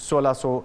1600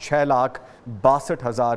6,62,000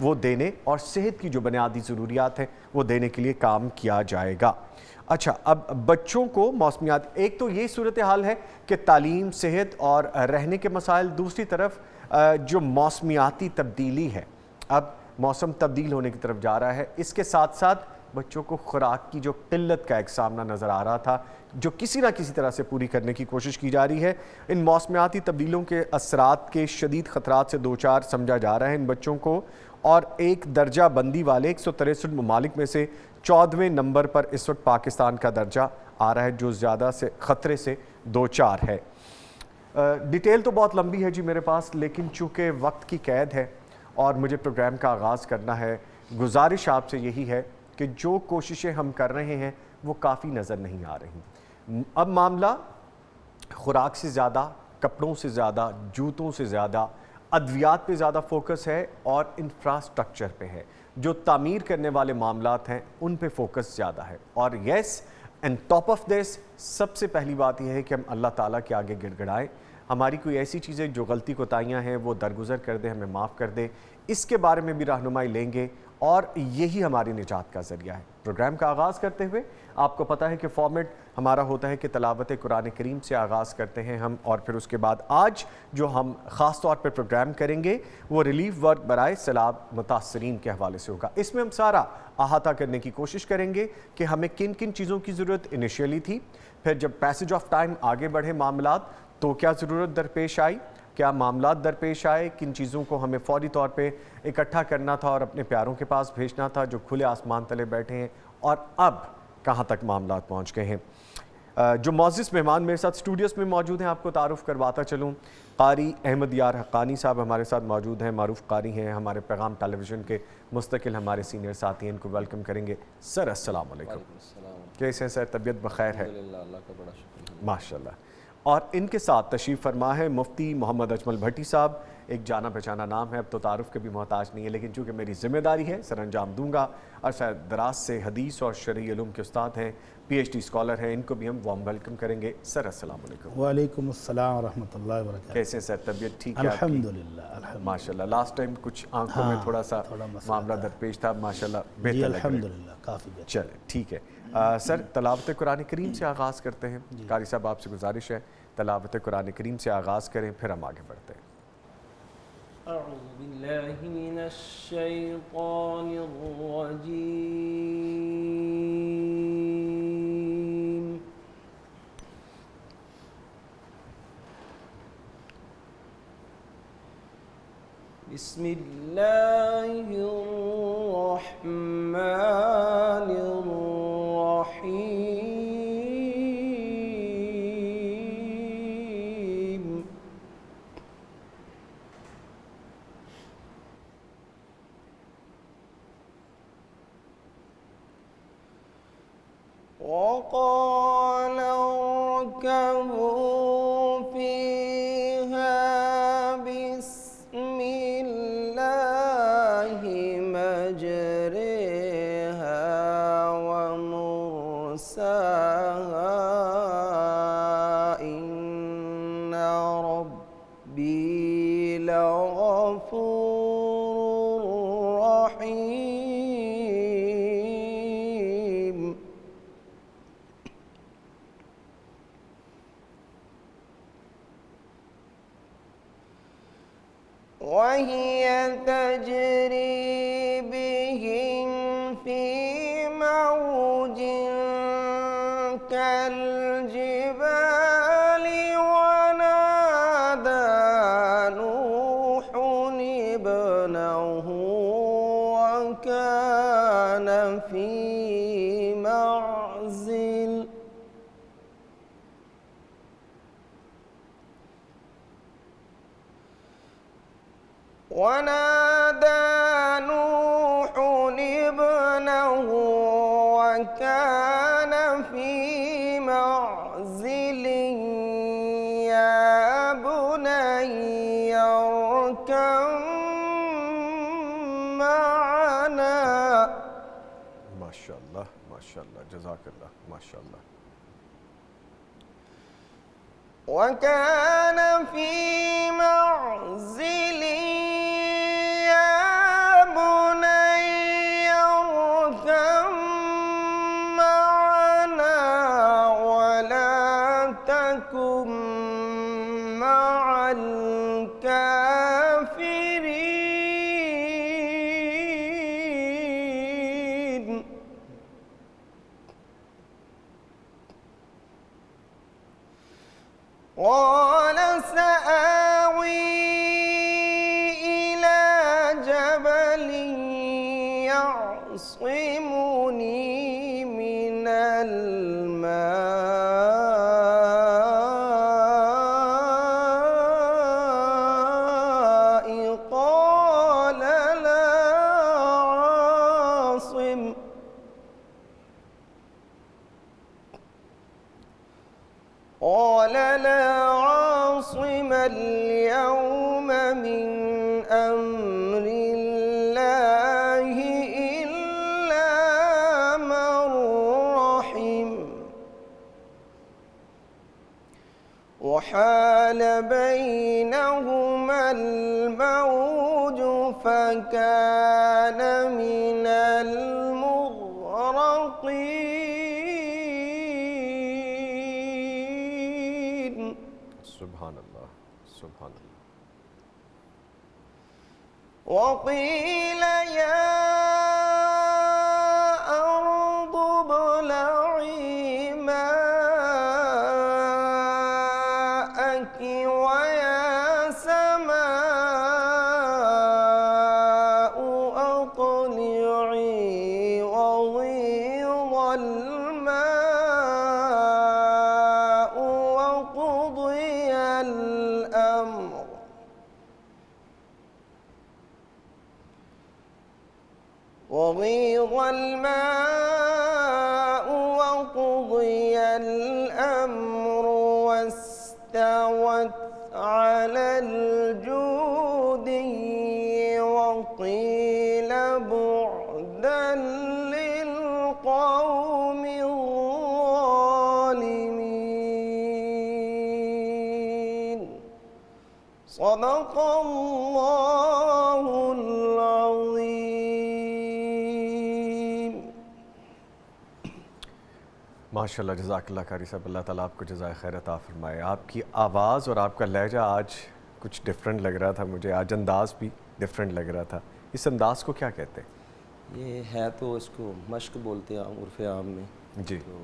وہ دینے اور صحت کی جو بنیادی ضروریات ہیں وہ دینے کے لیے کام کیا جائے گا۔ اچھا، اب بچوں کو موسمیات، ایک تو یہ صورتحال ہے کہ تعلیم، صحت اور رہنے کے مسائل، دوسری طرف جو موسمیاتی تبدیلی ہے، اب موسم تبدیل ہونے کی طرف جا رہا ہے، اس کے ساتھ ساتھ بچوں کو خوراک کی جو قلت کا ایک سامنا نظر آ رہا تھا جو کسی نہ کسی طرح سے پوری کرنے کی کوشش کی جا رہی ہے۔ ان موسمیاتی تبدیلیوں کے اثرات کے شدید خطرات سے دوچار سمجھا جا رہا ہے ان بچوں کو، اور ایک درجہ بندی والے 163 ممالک میں سے 14ویں نمبر پر اس وقت پاکستان کا درجہ آ رہا ہے جو زیادہ سے خطرے سے دوچار ہے۔ ڈیٹیل تو بہت لمبی ہے جی میرے پاس، لیکن چونکہ وقت کی قید ہے اور مجھے پروگرام کا آغاز کرنا ہے، گزارش آپ سے یہی ہے کہ جو کوششیں ہم کر رہے ہیں وہ کافی نظر نہیں آ رہی۔ اب معاملہ خوراک سے زیادہ، کپڑوں سے زیادہ، جوتوں سے زیادہ، ادویات پہ زیادہ فوکس ہے اور انفراسٹرکچر پہ ہے۔ جو تعمیر کرنے والے معاملات ہیں ان پہ فوکس زیادہ ہے، اور yes and top of this سب سے پہلی بات یہ ہے کہ ہم اللہ تعالیٰ کے آگے گڑ گڑائیں، ہماری کوئی ایسی چیزیں جو غلطی کوتاہیاں ہیں وہ درگزر کر دے، ہمیں معاف کر دے، اس کے بارے میں بھی رہنمائی لیں گے، اور یہی ہماری نجات کا ذریعہ ہے۔ پروگرام کا آغاز کرتے ہوئے آپ کو پتہ ہے کہ فارمیٹ ہمارا ہوتا ہے کہ تلاوت قرآن کریم سے آغاز کرتے ہیں ہم، اور پھر اس کے بعد آج جو ہم خاص طور پر پروگرام کریں گے وہ ریلیف ورک برائے سیلاب متاثرین کے حوالے سے ہوگا۔ اس میں ہم سارا احاطہ کرنے کی کوشش کریں گے کہ ہمیں کن کن چیزوں کی ضرورت انیشیلی تھی، پھر جب پیسج آف ٹائم آگے بڑھے معاملات تو کیا ضرورت درپیش آئی، کیا معاملات درپیش آئے، کن چیزوں کو ہمیں فوری طور پہ اکٹھا کرنا تھا اور اپنے پیاروں کے پاس بھیجنا تھا جو کھلے آسمان تلے بیٹھے ہیں، اور اب کہاں تک معاملات پہنچ گئے ہیں۔ جو معزز مہمان میرے ساتھ اسٹوڈیوز میں موجود ہیں آپ کو تعارف کرواتا چلوں۔ قاری احمد یار حقانی صاحب ہمارے ساتھ موجود ہیں، معروف قاری ہیں، ہمارے پیغام ٹیلی ویژن کے مستقل ہمارے سینئر ساتھی ہیں، ان کو ویلکم کریں گے۔ سر السلام علیکم، کیسے ہیں سر؟ طبیعت بخیر ہے؟ اللہ کا بڑا شکر، ماشاءاللہ۔ اور ان کے ساتھ تشریف فرما ہے مفتی محمد اجمل بھٹی صاحب، ایک جانا پہچانا نام ہے، اب تو تعارف کے بھی محتاج نہیں ہے، لیکن چونکہ میری ذمہ داری ہے سر انجام دوں گا۔ عرصہ دراز سے حدیث اور شرعی علوم کے استاد ہیں، پی ایچ ڈی اسکالر ہیں، ان کو بھی ہم وارم ویلکم کریں گے۔ سر السلام علیکم۔ وعلیکم السلام ورحمۃ اللہ وبرکاتہ۔ کیسے ہیں سر؟ طبیعت ٹھیک ہے آپ کی؟ الحمدللہ ماشاءاللہ۔ لاسٹ ٹائم کچھ آنکھوں میں تھوڑا سا معاملہ درپیش تھا، ماشاءاللہ بہتر لگ رہا ہے۔ الحمدللہ کافی بہتر۔ چلے ٹھیک ہے سر، تلاوت قرآن کریم سے آغاز کرتے ہیں۔ قاری صاحب آپ سے گزارش ہے تلاوت قرآن کریم سے آغاز کریں، پھر ہم آگے بڑھتے ہیں۔ اعوذ باللہ من الشیطان الرجیم، بسم اللہ الرحمن الرحیم۔ وقال اركبوا فيها بسم الله مجريها ومرساها إن ربي لغفور رحيم۔ وهي تجري بهم في موج كالجبال ونادى نوح ابنه وكان في معزل يا بني اركب معنا۔ ماشاءاللہ ماشاءاللہ، جزاک اللہ، ماشاءاللہ۔ وكان في معزل يا بني معكم مع الكافرين قال سآوي إلى جبل يعصمني من الماء قال لا عاصم اليوم من أمر الله إلا من رحم وحال بينهما الموج فكان من المغرقين سبحان اللہ سبحان اللہ. وقيل يا أرض ابلعي ماءك ويا سماء أقلعي وغيض الماء وقضي الأمر واستوت على الجودي وقيل بعدا للقوم الظالمين صدق الله العظيم. ماشاء اللہ جزاک اللہ قاری صاحب, اللہ تعالیٰ آپ کو جزائے خیر عطا فرمائے. آپ کی آواز اور آپ کا لہجہ آج کچھ ڈیفرنٹ لگ رہا تھا مجھے, آج انداز بھی ڈیفرنٹ لگ رہا تھا. اس انداز کو کیا کہتے ہیں؟ یہ ہے تو اس کو مشق بولتے ہیں عرف عام میں. جی تو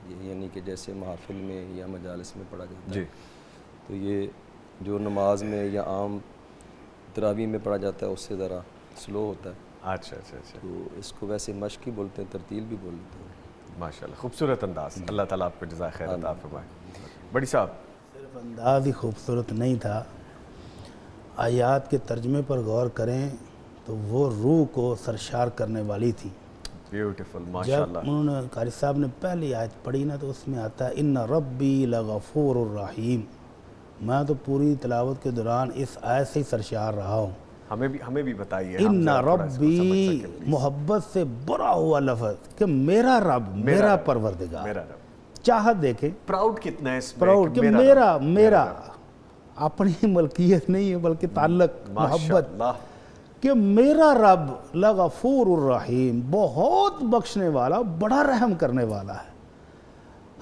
یہ یعنی کہ جیسے محافل میں یا مجالس میں پڑھا جاتا ہے جی. تو یہ جو نماز میں یا عام تراویح میں پڑھا جاتا ہے اس سے ذرا سلو ہوتا ہے. اچھا اچھا اچھا, تو اس کو ویسے مشق ہی بولتے ہیں, ترتیل بھی بولتے ہیں. ماشاء اللہ خوبصورت انداز. اللہ تعالیٰ آپ کو جزائے خیر عطا فرمائے. بڑی صاحب, صرف انداز ہی خوبصورت نہیں تھا, آیات کے ترجمے پر غور کریں تو وہ روح کو سرشار کرنے والی تھی. بیوٹیفل ماشاء جب اللہ. انہوں نے قاری صاحب نے پہلی آیت پڑھی نا تو اس میں آتا ہے ان ربی لغفور الرحیم. میں تو پوری تلاوت کے دوران اس آیت سے ہی سرشار رہا ہوں. ہمیں بھی بتائیے. ان ربی محبت سے بڑا ہوا لفظ کہ میرا رب, میرا پروردگار. میرا رب, چاہت دیکھیں, پراؤڈ کتنا ہے اس میں پراؤڈ کہ میرا اپنی ملکیت نہیں ہے بلکہ تعلق, محبت, کہ میرا رب لغفور الرحیم, بہت بخشنے والا, بڑا رحم کرنے والا ہے.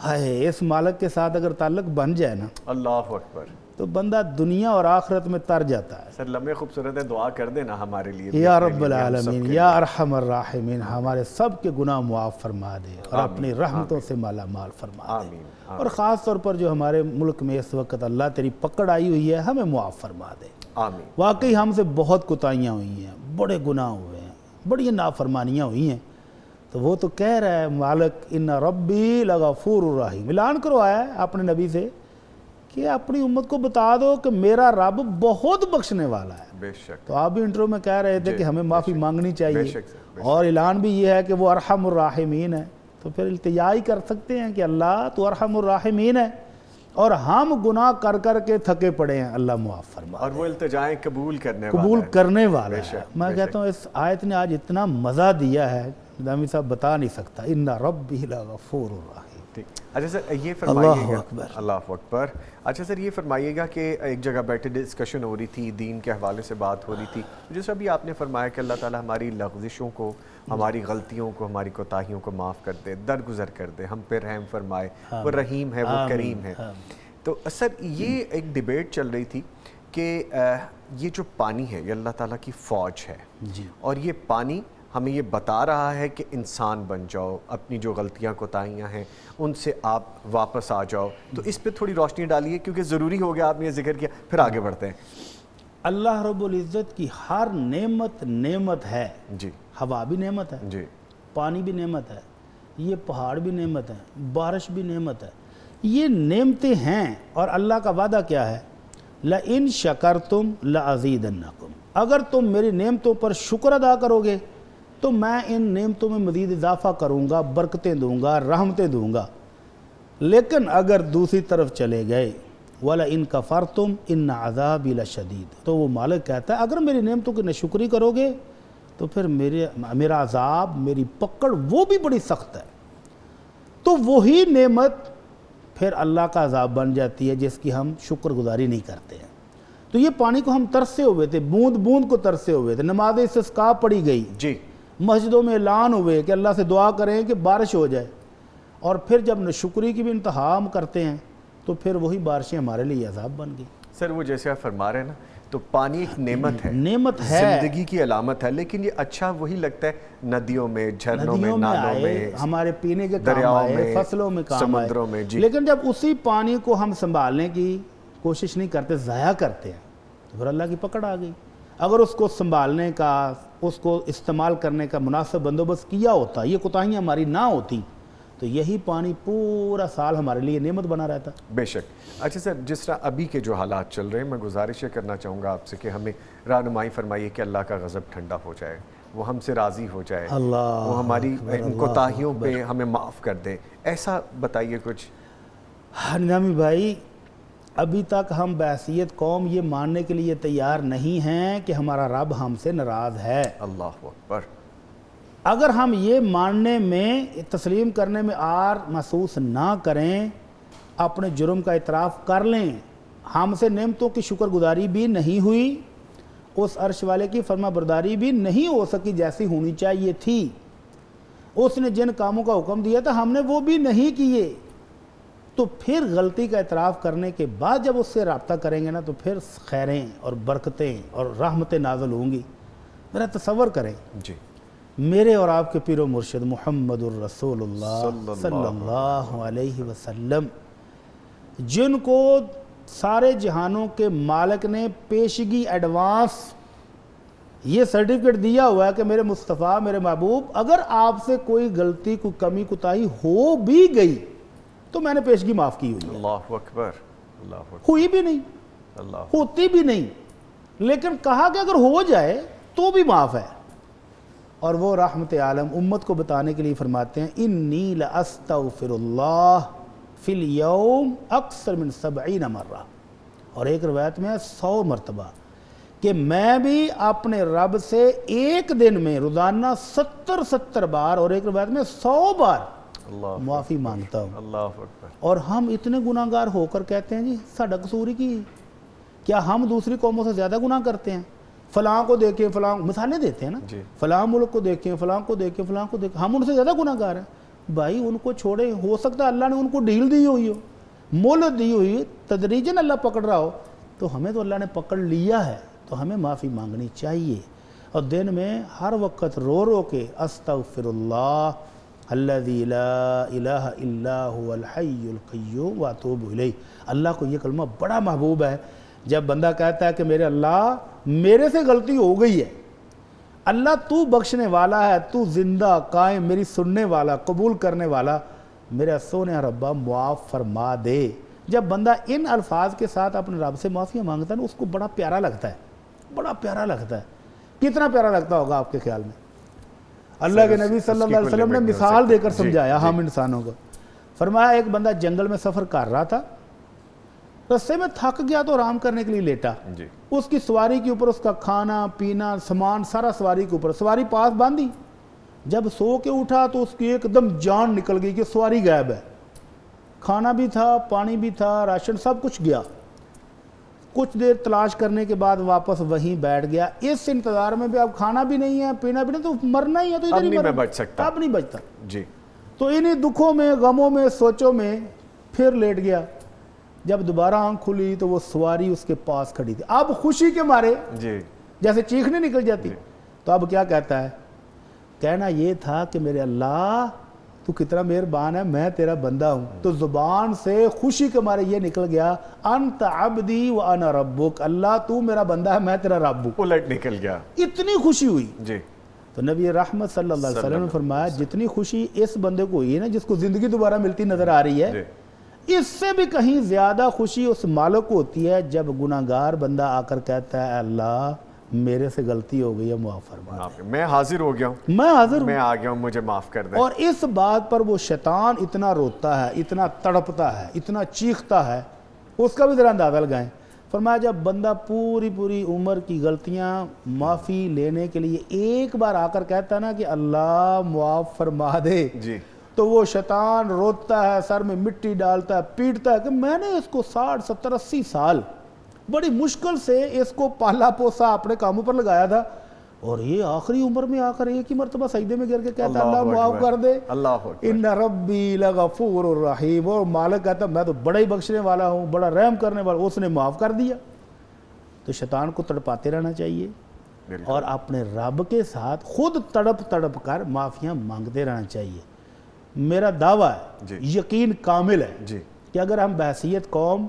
ہائے, اس مالک کے ساتھ اگر تعلق بن جائے نا اللہ اکبر تو بندہ دنیا اور آخرت میں تر جاتا ہے. سر لمحے خوبصورت ہے, دعا کر دینا ہمارے لیے. یا رب العالمین یا ارحم الراحمین, ہمارے سب کے گناہ معاف فرما دے اور اپنی رحمتوں سے مالا مال فرما دے. آمین. اور خاص طور پر جو ہمارے ملک میں اس وقت اللہ تیری پکڑ آئی ہوئی ہے, ہمیں معاف فرما دے. آمین. واقعی ہم سے بہت کوتاہیاں ہوئی ہیں, بڑے گناہ ہوئے ہیں, بڑی نافرمانیاں ہوئی ہیں. تو وہ تو کہہ رہا ہے مالک ان ربی لغفور الرحیم. اعلان کروایا ہے اپنے نبی سے کہ اپنی امت کو بتا دو کہ میرا رب بہت بخشنے والا ہے. بے شک. تو آپ بھی انٹرو میں کہہ رہے تھے کہ ہمیں معافی مانگنی بے چاہیے, شک سر, اور اعلان بھی یہ ہے کہ وہ ارحم الراحمین ہے. تو پھر التجا ہی کر سکتے ہیں کہ اللہ تو ارحم الراحمین ہے, اور ہم گناہ کر کر کے تھکے پڑے ہیں, اللہ معاف فرما. اور وہ التجائیں قبول کرنے والا ہے. میں کہتا ہوں اس آیت نے آج اتنا مزہ دیا ہے نظامی صاحب بتا نہیں سکتا. ان ربی لغفور الرحیم. اچھا سر یہ فرمائیے اللہ گا, اکبر, اللہ اکبر. اچھا سر یہ فرمائیے گا کہ ایک جگہ بیٹھے ڈسکشن ہو رہی تھی, دین کے حوالے سے بات ہو رہی تھی, جیسے ابھی آپ نے فرمایا کہ اللہ تعالیٰ ہماری لغزشوں کو, ہماری غلطیوں کو, ہماری کوتاہیوں کو معاف کر دے, درگزر کر دے, ہم پہ رحم فرمائے. وہ رحیم ہے, وہ کریم ہے. تو سر یہ ایک ڈیبیٹ چل رہی تھی کہ یہ جو پانی ہے یہ اللہ تعالیٰ کی فوج ہے جی اور یہ پانی ہمیں یہ بتا رہا ہے کہ انسان بن جاؤ, اپنی جو غلطیاں کوتاہیاں ہیں ان سے آپ واپس آ جاؤ. تو اس پہ تھوڑی روشنی ڈالیے کیونکہ ضروری ہو گیا, آپ نے یہ ذکر کیا, پھر آگے بڑھتے ہیں. اللہ رب العزت کی ہر نعمت ہے. جی ہوا بھی نعمت ہے, جی پانی بھی نعمت ہے, یہ پہاڑ بھی نعمت ہے, بارش بھی نعمت ہے. یہ نعمتیں ہیں اور اللہ کا وعدہ کیا ہے؟ لَإِن شَكَرْتُمْ لَأَزِيدَنَّكُمْ, اگر تم میری نعمتوں پر شکر ادا کرو گے تو میں ان نعمتوں میں مزید اضافہ کروں گا, برکتیں دوں گا, رحمتیں دوں گا. لیکن اگر دوسری طرف چلے گئے وَلَئِن كَفَرْتُمْ إِنَّ عَذَابِي لَشَدِيدٌ, تو وہ مالک کہتا ہے اگر میری نعمتوں کی ناشکری کرو گے تو پھر میرا عذاب, میری پکڑ وہ بھی بڑی سخت ہے. تو وہی نعمت پھر اللہ کا عذاب بن جاتی ہے جس کی ہم شکر گزاری نہیں کرتے ہیں. تو یہ پانی کو ہم ترسے ہوئے تھے, بوند بوند کو ترسے ہوئے تھے. نماز استسقاء پڑھی گئی, جی مسجدوں میں اعلان ہوئے کہ اللہ سے دعا کریں کہ بارش ہو جائے, اور پھر جب ناشکری کی بھی انتہا ہم کرتے ہیں تو پھر وہی بارشیں ہمارے لیے عذاب بن گئی. سر وہ جیسے آپ فرما رہے ہیں نا, تو پانی ایک نعمت ہے, نعمت ہے, زندگی کی علامت ہے, لیکن یہ اچھا وہی لگتا ہے ندیوں میں, جھرنوں میں, ندیوں میں نالوں میں, آئے, ہمارے پینے کے کام دریاؤں آئے, میں, فصلوں میں کام آئے. سمندروں میں. جی لیکن جب اسی پانی کو ہم سنبھالنے کی کوشش نہیں کرتے, ضائع کرتے ہیں, تو پھر اللہ کی پکڑ آ گئی. اگر اس کو سنبھالنے کا, اس کو استعمال کرنے کا مناسب بندوبست کیا ہوتا, یہ کوتاہیاں ہماری نہ ہوتی, تو یہی پانی پورا سال ہمارے لیے نعمت بنا رہتا. بے شک. اچھا سر, جس طرح ابھی کے جو حالات چل رہے ہیں, میں گزارش یہ کرنا چاہوں گا آپ سے کہ ہمیں رہنمائی فرمائیے کہ اللہ کا غضب ٹھنڈا ہو جائے, وہ ہم سے راضی ہو جائے, وہ ہماری ان کوتاہیوں پہ ہمیں معاف کر دے, ایسا بتائیے کچھ. نظامی بھائی, ابھی تک ہم بحیثیت قوم یہ ماننے کے لیے تیار نہیں ہیں کہ ہمارا رب ہم سے ناراض ہے. اللہ اکبر. اگر ہم یہ ماننے میں, تسلیم کرنے میں آر محسوس نہ کریں, اپنے جرم کا اعتراف کر لیں, ہم سے نعمتوں کی شکر گزاری بھی نہیں ہوئی, اس عرش والے کی فرما برداری بھی نہیں ہو سکی جیسی ہونی چاہیے تھی, اس نے جن کاموں کا حکم دیا تھا ہم نے وہ بھی نہیں کیے, تو پھر غلطی کا اعتراف کرنے کے بعد جب اس سے رابطہ کریں گے نا, تو پھر خیریں اور برکتیں اور رحمتیں نازل ہوں گی. میرا تصور کریں, جی میرے اور آپ کے پیر و مرشد محمد الرسول اللہ صلی اللہ علیہ وسلم, جن کو سارے جہانوں کے مالک نے پیشگی ایڈوانس یہ سرٹیفکیٹ دیا ہوا ہے کہ میرے مصطفیٰ, میرے محبوب, اگر آپ سے کوئی غلطی, کوئی کمی کوتاہی ہو بھی گئی تو میں نے پیشگی معاف کی ہوئی ہے. اللہ اکبر. اللہ اکبر. ہوئی بھی نہیں, اللہ ہوتی بھی نہیں, لیکن کہا کہ اگر ہو جائے تو بھی معاف ہے. اور وہ رحمت عالم امت کو بتانے کے لیے فرماتے ہیں, انی لاستغفر اللہ فی الیوم اکثر من 70 مرہ, اور ایک روایت میں 100 مرتبہ, کہ میں بھی اپنے رب سے ایک دن میں روزانہ 70 بار, اور ایک روایت میں 100 بار معافی مانگتا ہوں. اللہ اکبر. اور ہم اتنے گناہ گار ہو کر کہتے ہیں جی ساڈا قصور ہی کی, کیا ہم دوسری قوموں سے زیادہ گناہ کرتے ہیں؟ فلاں کو دیکھیں, فلاں مثالیں دیتے ہیں نا, فلاں ملک کو دیکھیں, فلاں کو دیکھیں, فلاں کو دیکھیں, ہم ان سے زیادہ گناہ گار ہیں. بھائی ان کو چھوڑیں, ہو سکتا ہے اللہ نے ان کو ڈھیل دی ہوئی ہو, مہلت دی ہوئی, تدریجاً اللہ پکڑ رہا ہو, تو ہمیں تو اللہ نے پکڑ لیا ہے, تو ہمیں معافی مانگنی چاہیے. اور دن میں ہر وقت رو رو کے استغفر اللہ الذی لا الہ الا هو الحی القیوم واتوب الیہ. اللہ کو یہ کلمہ بڑا محبوب ہے. جب بندہ کہتا ہے کہ میرے اللہ, میرے سے غلطی ہو گئی ہے, اللہ تو بخشنے والا ہے, تو زندہ قائم, میری سننے والا, قبول کرنے والا, میرے سونے ربا معاف فرما دے. جب بندہ ان الفاظ کے ساتھ اپنے رب سے معافیاں مانگتا ہے نا, اس کو بڑا پیارا لگتا ہے, بڑا پیارا لگتا ہے. کتنا پیارا لگتا ہوگا آپ کے خیال میں؟ اللہ کے نبی صلی اللہ علیہ وسلم نے مثال دے کر سمجھایا ہم انسانوں کو. فرمایا ایک بندہ جنگل میں سفر کر رہا تھا, رستے میں تھک گیا تو آرام کرنے کے لیے لیٹا. اس کی سواری کے اوپر اس کا کھانا پینا سامان سارا سواری کے اوپر, سواری پاس باندھی. جب سو کے اٹھا تو اس کی ایک دم جان نکل گئی کہ سواری غائب ہے. کھانا بھی تھا, پانی بھی تھا, راشن سب کچھ گیا. کچھ دیر تلاش کرنے کے بعد واپس وہیں بیٹھ گیا. اس انتظار میں بھی اب کھانا بھی نہیں ہے, پینا بھی نہیں, تو مرنا ہی ہے, تو ادھر ہی مرنا, بچ سکتا, اب نہیں بچتا. جی. تو انہیں دکھوں میں, غموں میں, سوچوں میں پھر لیٹ گیا. جب دوبارہ آنکھ کھلی تو وہ سواری اس کے پاس کھڑی تھی. اب خوشی کے مارے جی جیسے چیخنے نکل جاتی. تو اب کیا کہتا ہے؟ کہنا یہ تھا کہ میرے اللہ تو کتنا مہربان ہے, میں تیرا بندہ ہوں. تو زبان سے خوشی کے مارے یہ نکل گیا انت عبدی وانا ربک, اللہ تو میرا بندہ ہے میں تیرا رب ہوں. الٹ نکل گیا. اتنی خوشی ہوئی. جی تو نبی رحمت صلی اللہ علیہ وسلم نے فرمایا جتنی خوشی اس بندے کو ہوئی ہے نا جس کو زندگی دوبارہ ملتی نظر آ رہی ہے, اس سے بھی کہیں زیادہ خوشی اس مالک کو ہوتی ہے جب گناہگار بندہ آ کر کہتا ہے اللہ میرے سے غلطی ہو گئی ہے معاف فرما دے, میں حاضر ہو گیا ہوں, میں حاضر ہوں, میں آ گیا ہوں, مجھے معاف کر دیں. اور اس بات پر وہ شیطان اتنا روتا ہے, اتنا تڑپتا ہے, اتنا چیختا ہے, اس کا بھی ذرا اندازہ لگائیں. فرمایا جب بندہ پوری عمر کی غلطیاں معافی لینے کے لیے ایک بار آ کر کہتا ہے نا کہ اللہ معاف فرما دے, جی تو وہ شیطان روتا ہے, سر میں مٹی ڈالتا ہے, پیٹتا ہے کہ میں نے اس کو 60 70 80 سال بڑی مشکل سے اس کو پالا پوسا اپنے کاموں پر لگایا تھا, اور یہ آخری عمر میں آ کر ایک ہی مرتبہ سجدے میں گر کے کہتا ہے اللہ معاف کر دے, اللہ ان ربی لغفور الرحیم. اور مالک کہتا ہے میں تو بڑا ہی بخشنے والا ہوں, بڑا رحم کرنے والا, اس نے معاف کر دیا. تو شیطان کو تڑپاتے رہنا چاہیے اور اپنے رب کے ساتھ خود تڑپ کر معافیاں مانگتے رہنا چاہیے. میرا دعویٰ ہے, یقین کامل ہے کہ اگر ہم بحیثیت قوم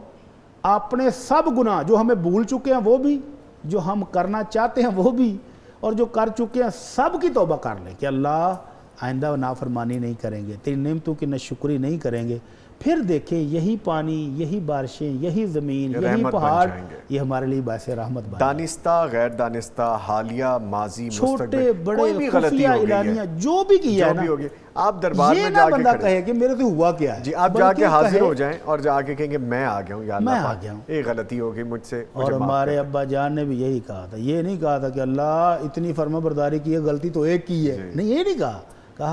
اپنے سب گناہ جو ہمیں بھول چکے ہیں وہ بھی, جو ہم کرنا چاہتے ہیں وہ بھی, اور جو کر چکے ہیں سب کی توبہ کر لیں کہ اللہ آئندہ نافرمانی نہیں کریں گے, تیری نعمتوں کی ناشکری نہیں کریں گے, پھر دیکھیں یہی پانی, یہی بارشیں, یہی زمین, یہی پہاڑ, یہ ہمارے لیے باعث رحمت بن. دانستہ غیر دانستہ, حالیہ ماضی چھوٹے بڑے خفیہ اعلانیہ جو بھی کیا ہے نا, آپ دربار میں یہ نہ بندہ کہے کہ میرے سے ہوا کیا ہے, جی آپ جا کے حاضر ہو جائیں اور جا کے کہیں گے میں آ گیا ہوں یا میں اللہ آ پاک گیا ہوں, ایک غلطی ہو گئی مجھ سے. اور ہمارے ابا جان نے بھی یہی کہا تھا, یہ نہیں کہا تھا کہ اللہ اتنی فرما برداری کی ہے, غلطی تو ایک کی ہے, نہیں یہ نہیں کہا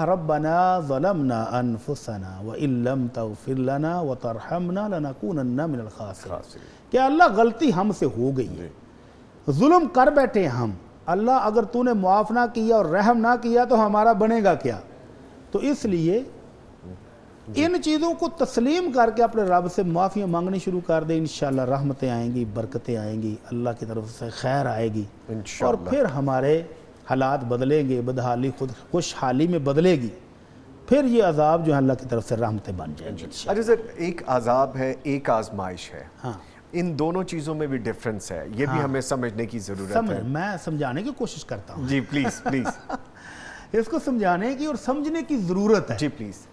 ربنا ظلمنا انفسنا وان لم تغفر لنا وترحمنا لنكونن من الخاسرین, کہ اللہ غلطی ہم سے ہو گئی ہے, ظلم کر بیٹھے ہم, اللہ اگر تو نے معاف نہ کیا اور رحم نہ کیا تو ہمارا بنے گا کیا. تو اس لیے ان چیزوں کو تسلیم کر کے اپنے رب سے معافیاں مانگنی شروع کر دیں, انشاءاللہ رحمتیں آئیں گی, برکتیں آئیں گی, اللہ کی طرف سے خیر آئے گی, اور پھر ہمارے حالات بدلیں گے, بدحالی خود خوشحالی میں بدلے گی, پھر یہ عذاب جو ہے اللہ کی طرف سے رحمتیں بن جائیں گی. اچھا سر, ایک عذاب ہے ایک آزمائش ہے, ہاں ان دونوں چیزوں میں بھی ڈیفرنس ہے, یہ بھی ہمیں سمجھنے کی ضرورت ہے. میں سمجھانے کی کوشش کرتا ہوں, جی پلیز پلیز اس کو سمجھانے کی اور سمجھنے کی ضرورت ہے. جی پلیز.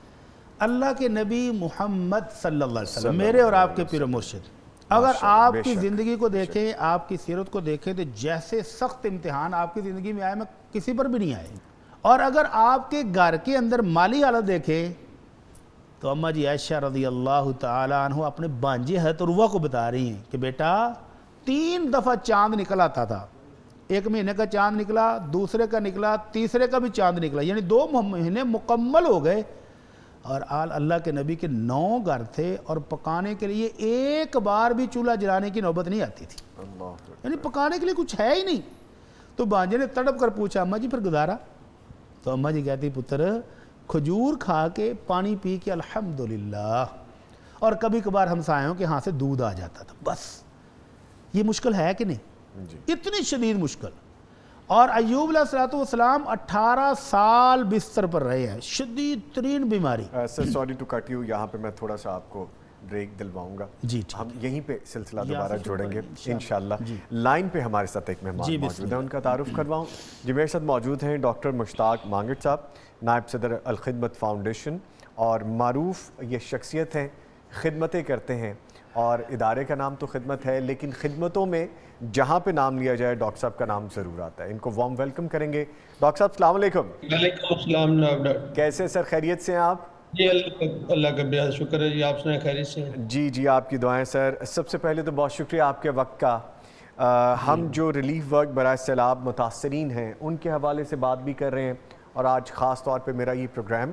اللہ کے نبی محمد صلی اللہ علیہ وسلم, میرے اور آپ کے پیر و مرشد, اگر آپ کی زندگی کو دیکھیں, آپ کی سیرت کو دیکھیں, تو جیسے سخت امتحان آپ کی زندگی میں آئے میں کسی پر بھی نہیں آئے. اور اگر آپ کے گھر کے اندر مالی حالت دیکھیں تو اماں جی عائشہ رضی اللہ تعالیٰ عنہ اپنے بانجے حضرت عروہ کو بتا رہی ہیں کہ بیٹا 3 دفعہ چاند نکل آتا تھا, 1 مہینے کا چاند نکلا, دوسرے کا نکلا, تیسرے کا بھی چاند نکلا, یعنی 2 مہینے مکمل ہو گئے, اور اللہ کے نبی کے 9 گھر تھے, اور پکانے کے لیے ایک بار بھی چولہا جلانے کی نوبت نہیں آتی تھی, یعنی پکانے کے لیے کچھ ہے ہی نہیں. تو بانجے نے تڑپ کر پوچھا اماں جی پھر گزارا؟ تو اماں جی کہتی پتر کھجور کھا کے پانی پی کے الحمدللہ, اور کبھی کبھار ہمسایوں کے ہاں سے دودھ آ جاتا تھا, بس. یہ مشکل ہے کہ نہیں؟ اتنی شدید مشکل. اور ایوب علیہ السلام 18 سال بستر پر رہے ہیں, شدید ترین بیماری. Sir sorry to cut you, یہاں پہ میں تھوڑا سا آپ کو بریک دلواؤں گا, جی ہم یہیں پہ سلسلہ دوبارہ جوڑیں گے انشاءاللہ. لائن پہ ہمارے ساتھ ایک مہمان موجود ہے, ان کا تعارف کرواؤں. جی میرے ساتھ موجود ہیں ڈاکٹر مشتاق مانگٹ صاحب, نائب صدر الخدمت فاؤنڈیشن, اور معروف یہ شخصیت ہیں, خدمتیں کرتے ہیں, اور ادارے کا نام تو خدمت ہے, لیکن خدمتوں میں جہاں پہ نام لیا جائے ڈاکٹر صاحب کا نام ضرور آتا ہے. ان کو وارم ویلکم کریں گے. ڈاکٹر صاحب السلام علیکم. وعلیکم السلام جناب ڈاکٹر. کیسے سر, خیریت سے ہیں آپ؟ جی اللہ کا بہت شکر ہے جی, آپ سنائیں خیریت سے ہیں؟ جی آپ کی دعائیں سر. سب سے پہلے تو بہت شکریہ آپ کے وقت کا. ہم جو ریلیف ورک برائے سیلاب متاثرین ہیں ان کے حوالے سے بات بھی کر رہے ہیں, اور آج خاص طور پہ میرا یہ پروگرام,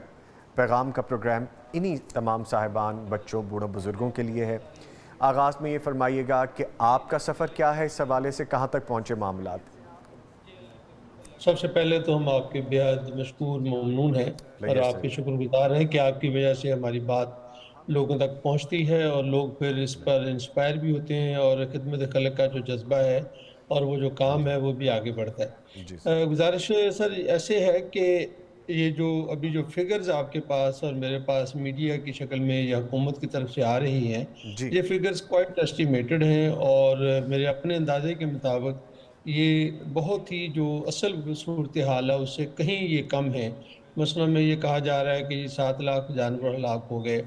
پیغام کا پروگرام, انہی تمام صاحبان, بچوں, بوڑھوں, بزرگوں کے لیے ہے. آغاز میں یہ فرمائیے گا کہ آپ کا سفر کیا ہے, اس حوالے سے کہاں تک پہنچے معاملات؟ سب سے پہلے تو ہم آپ کے بہت مشکور ممنون ہیں, اور آپ کے شکر گزار ہیں کہ آپ کی وجہ سے ہماری بات لوگوں تک پہنچتی ہے اور لوگ پھر اس پر انسپائر بھی ہوتے ہیں اور خدمت خلق کا جو جذبہ ہے اور وہ جو کام ہے وہ بھی آگے بڑھتا جی ہے۔ گزارش سر ایسے ہے کہ یہ جو ابھی جو فگرز آپ کے پاس اور میرے پاس میڈیا کی شکل میں یا حکومت کی طرف سے آ رہی ہیں، جی یہ فگرز کوائٹ ایسٹیمیٹڈ ہیں اور میرے اپنے اندازے کے مطابق یہ بہت ہی جو اصل صورتحال ہے اس سے کہیں یہ کم ہے۔ مثلا میں یہ کہا جا رہا ہے کہ یہ 7 لاکھ جانور ہلاک ہو گئے،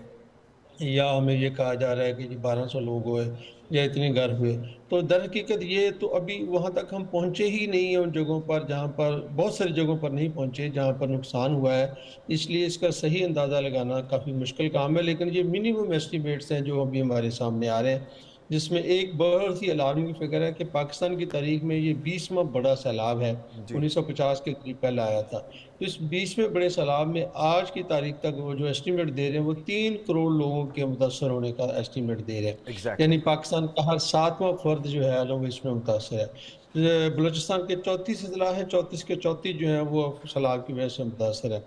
یا ہمیں یہ کہا جا رہا ہے کہ جی 1200 لوگ ہوئے یا اتنے گھر ہوئے، تو در حقیقت یہ تو ابھی وہاں تک ہم پہنچے ہی نہیں ہیں ان جگہوں پر جہاں پر بہت ساری جگہوں پر نہیں پہنچے جہاں پر نقصان ہوا ہے، اس لیے اس کا صحیح اندازہ لگانا کافی مشکل کام ہے، لیکن یہ منیمم ایسٹیمیٹس ہیں جو ابھی ہمارے سامنے آ رہے ہیں، جس میں ایک بہت ہی الارمنگ فگر ہے کہ پاکستان کی تاریخ میں یہ 20واں بڑا سیلاب ہے، جی 1950 کے قریب پہلا آیا تھا۔ تو اس 20ویں بڑے سیلاب میں آج کی تاریخ تک وہ جو ایسٹیمیٹ دے رہے ہیں وہ 3 کروڑ لوگوں کے متاثر ہونے کا ایسٹیمیٹ دے رہے ہیں، ایگزیکٹلی یعنی پاکستان کا ہر 7واں فرد جو ہے وہ اس میں متاثر ہے۔ بلوچستان کے 34 اضلاع ہیں، 34 کے 34 جو ہیں وہ سیلاب کی وجہ سے متاثر ہے۔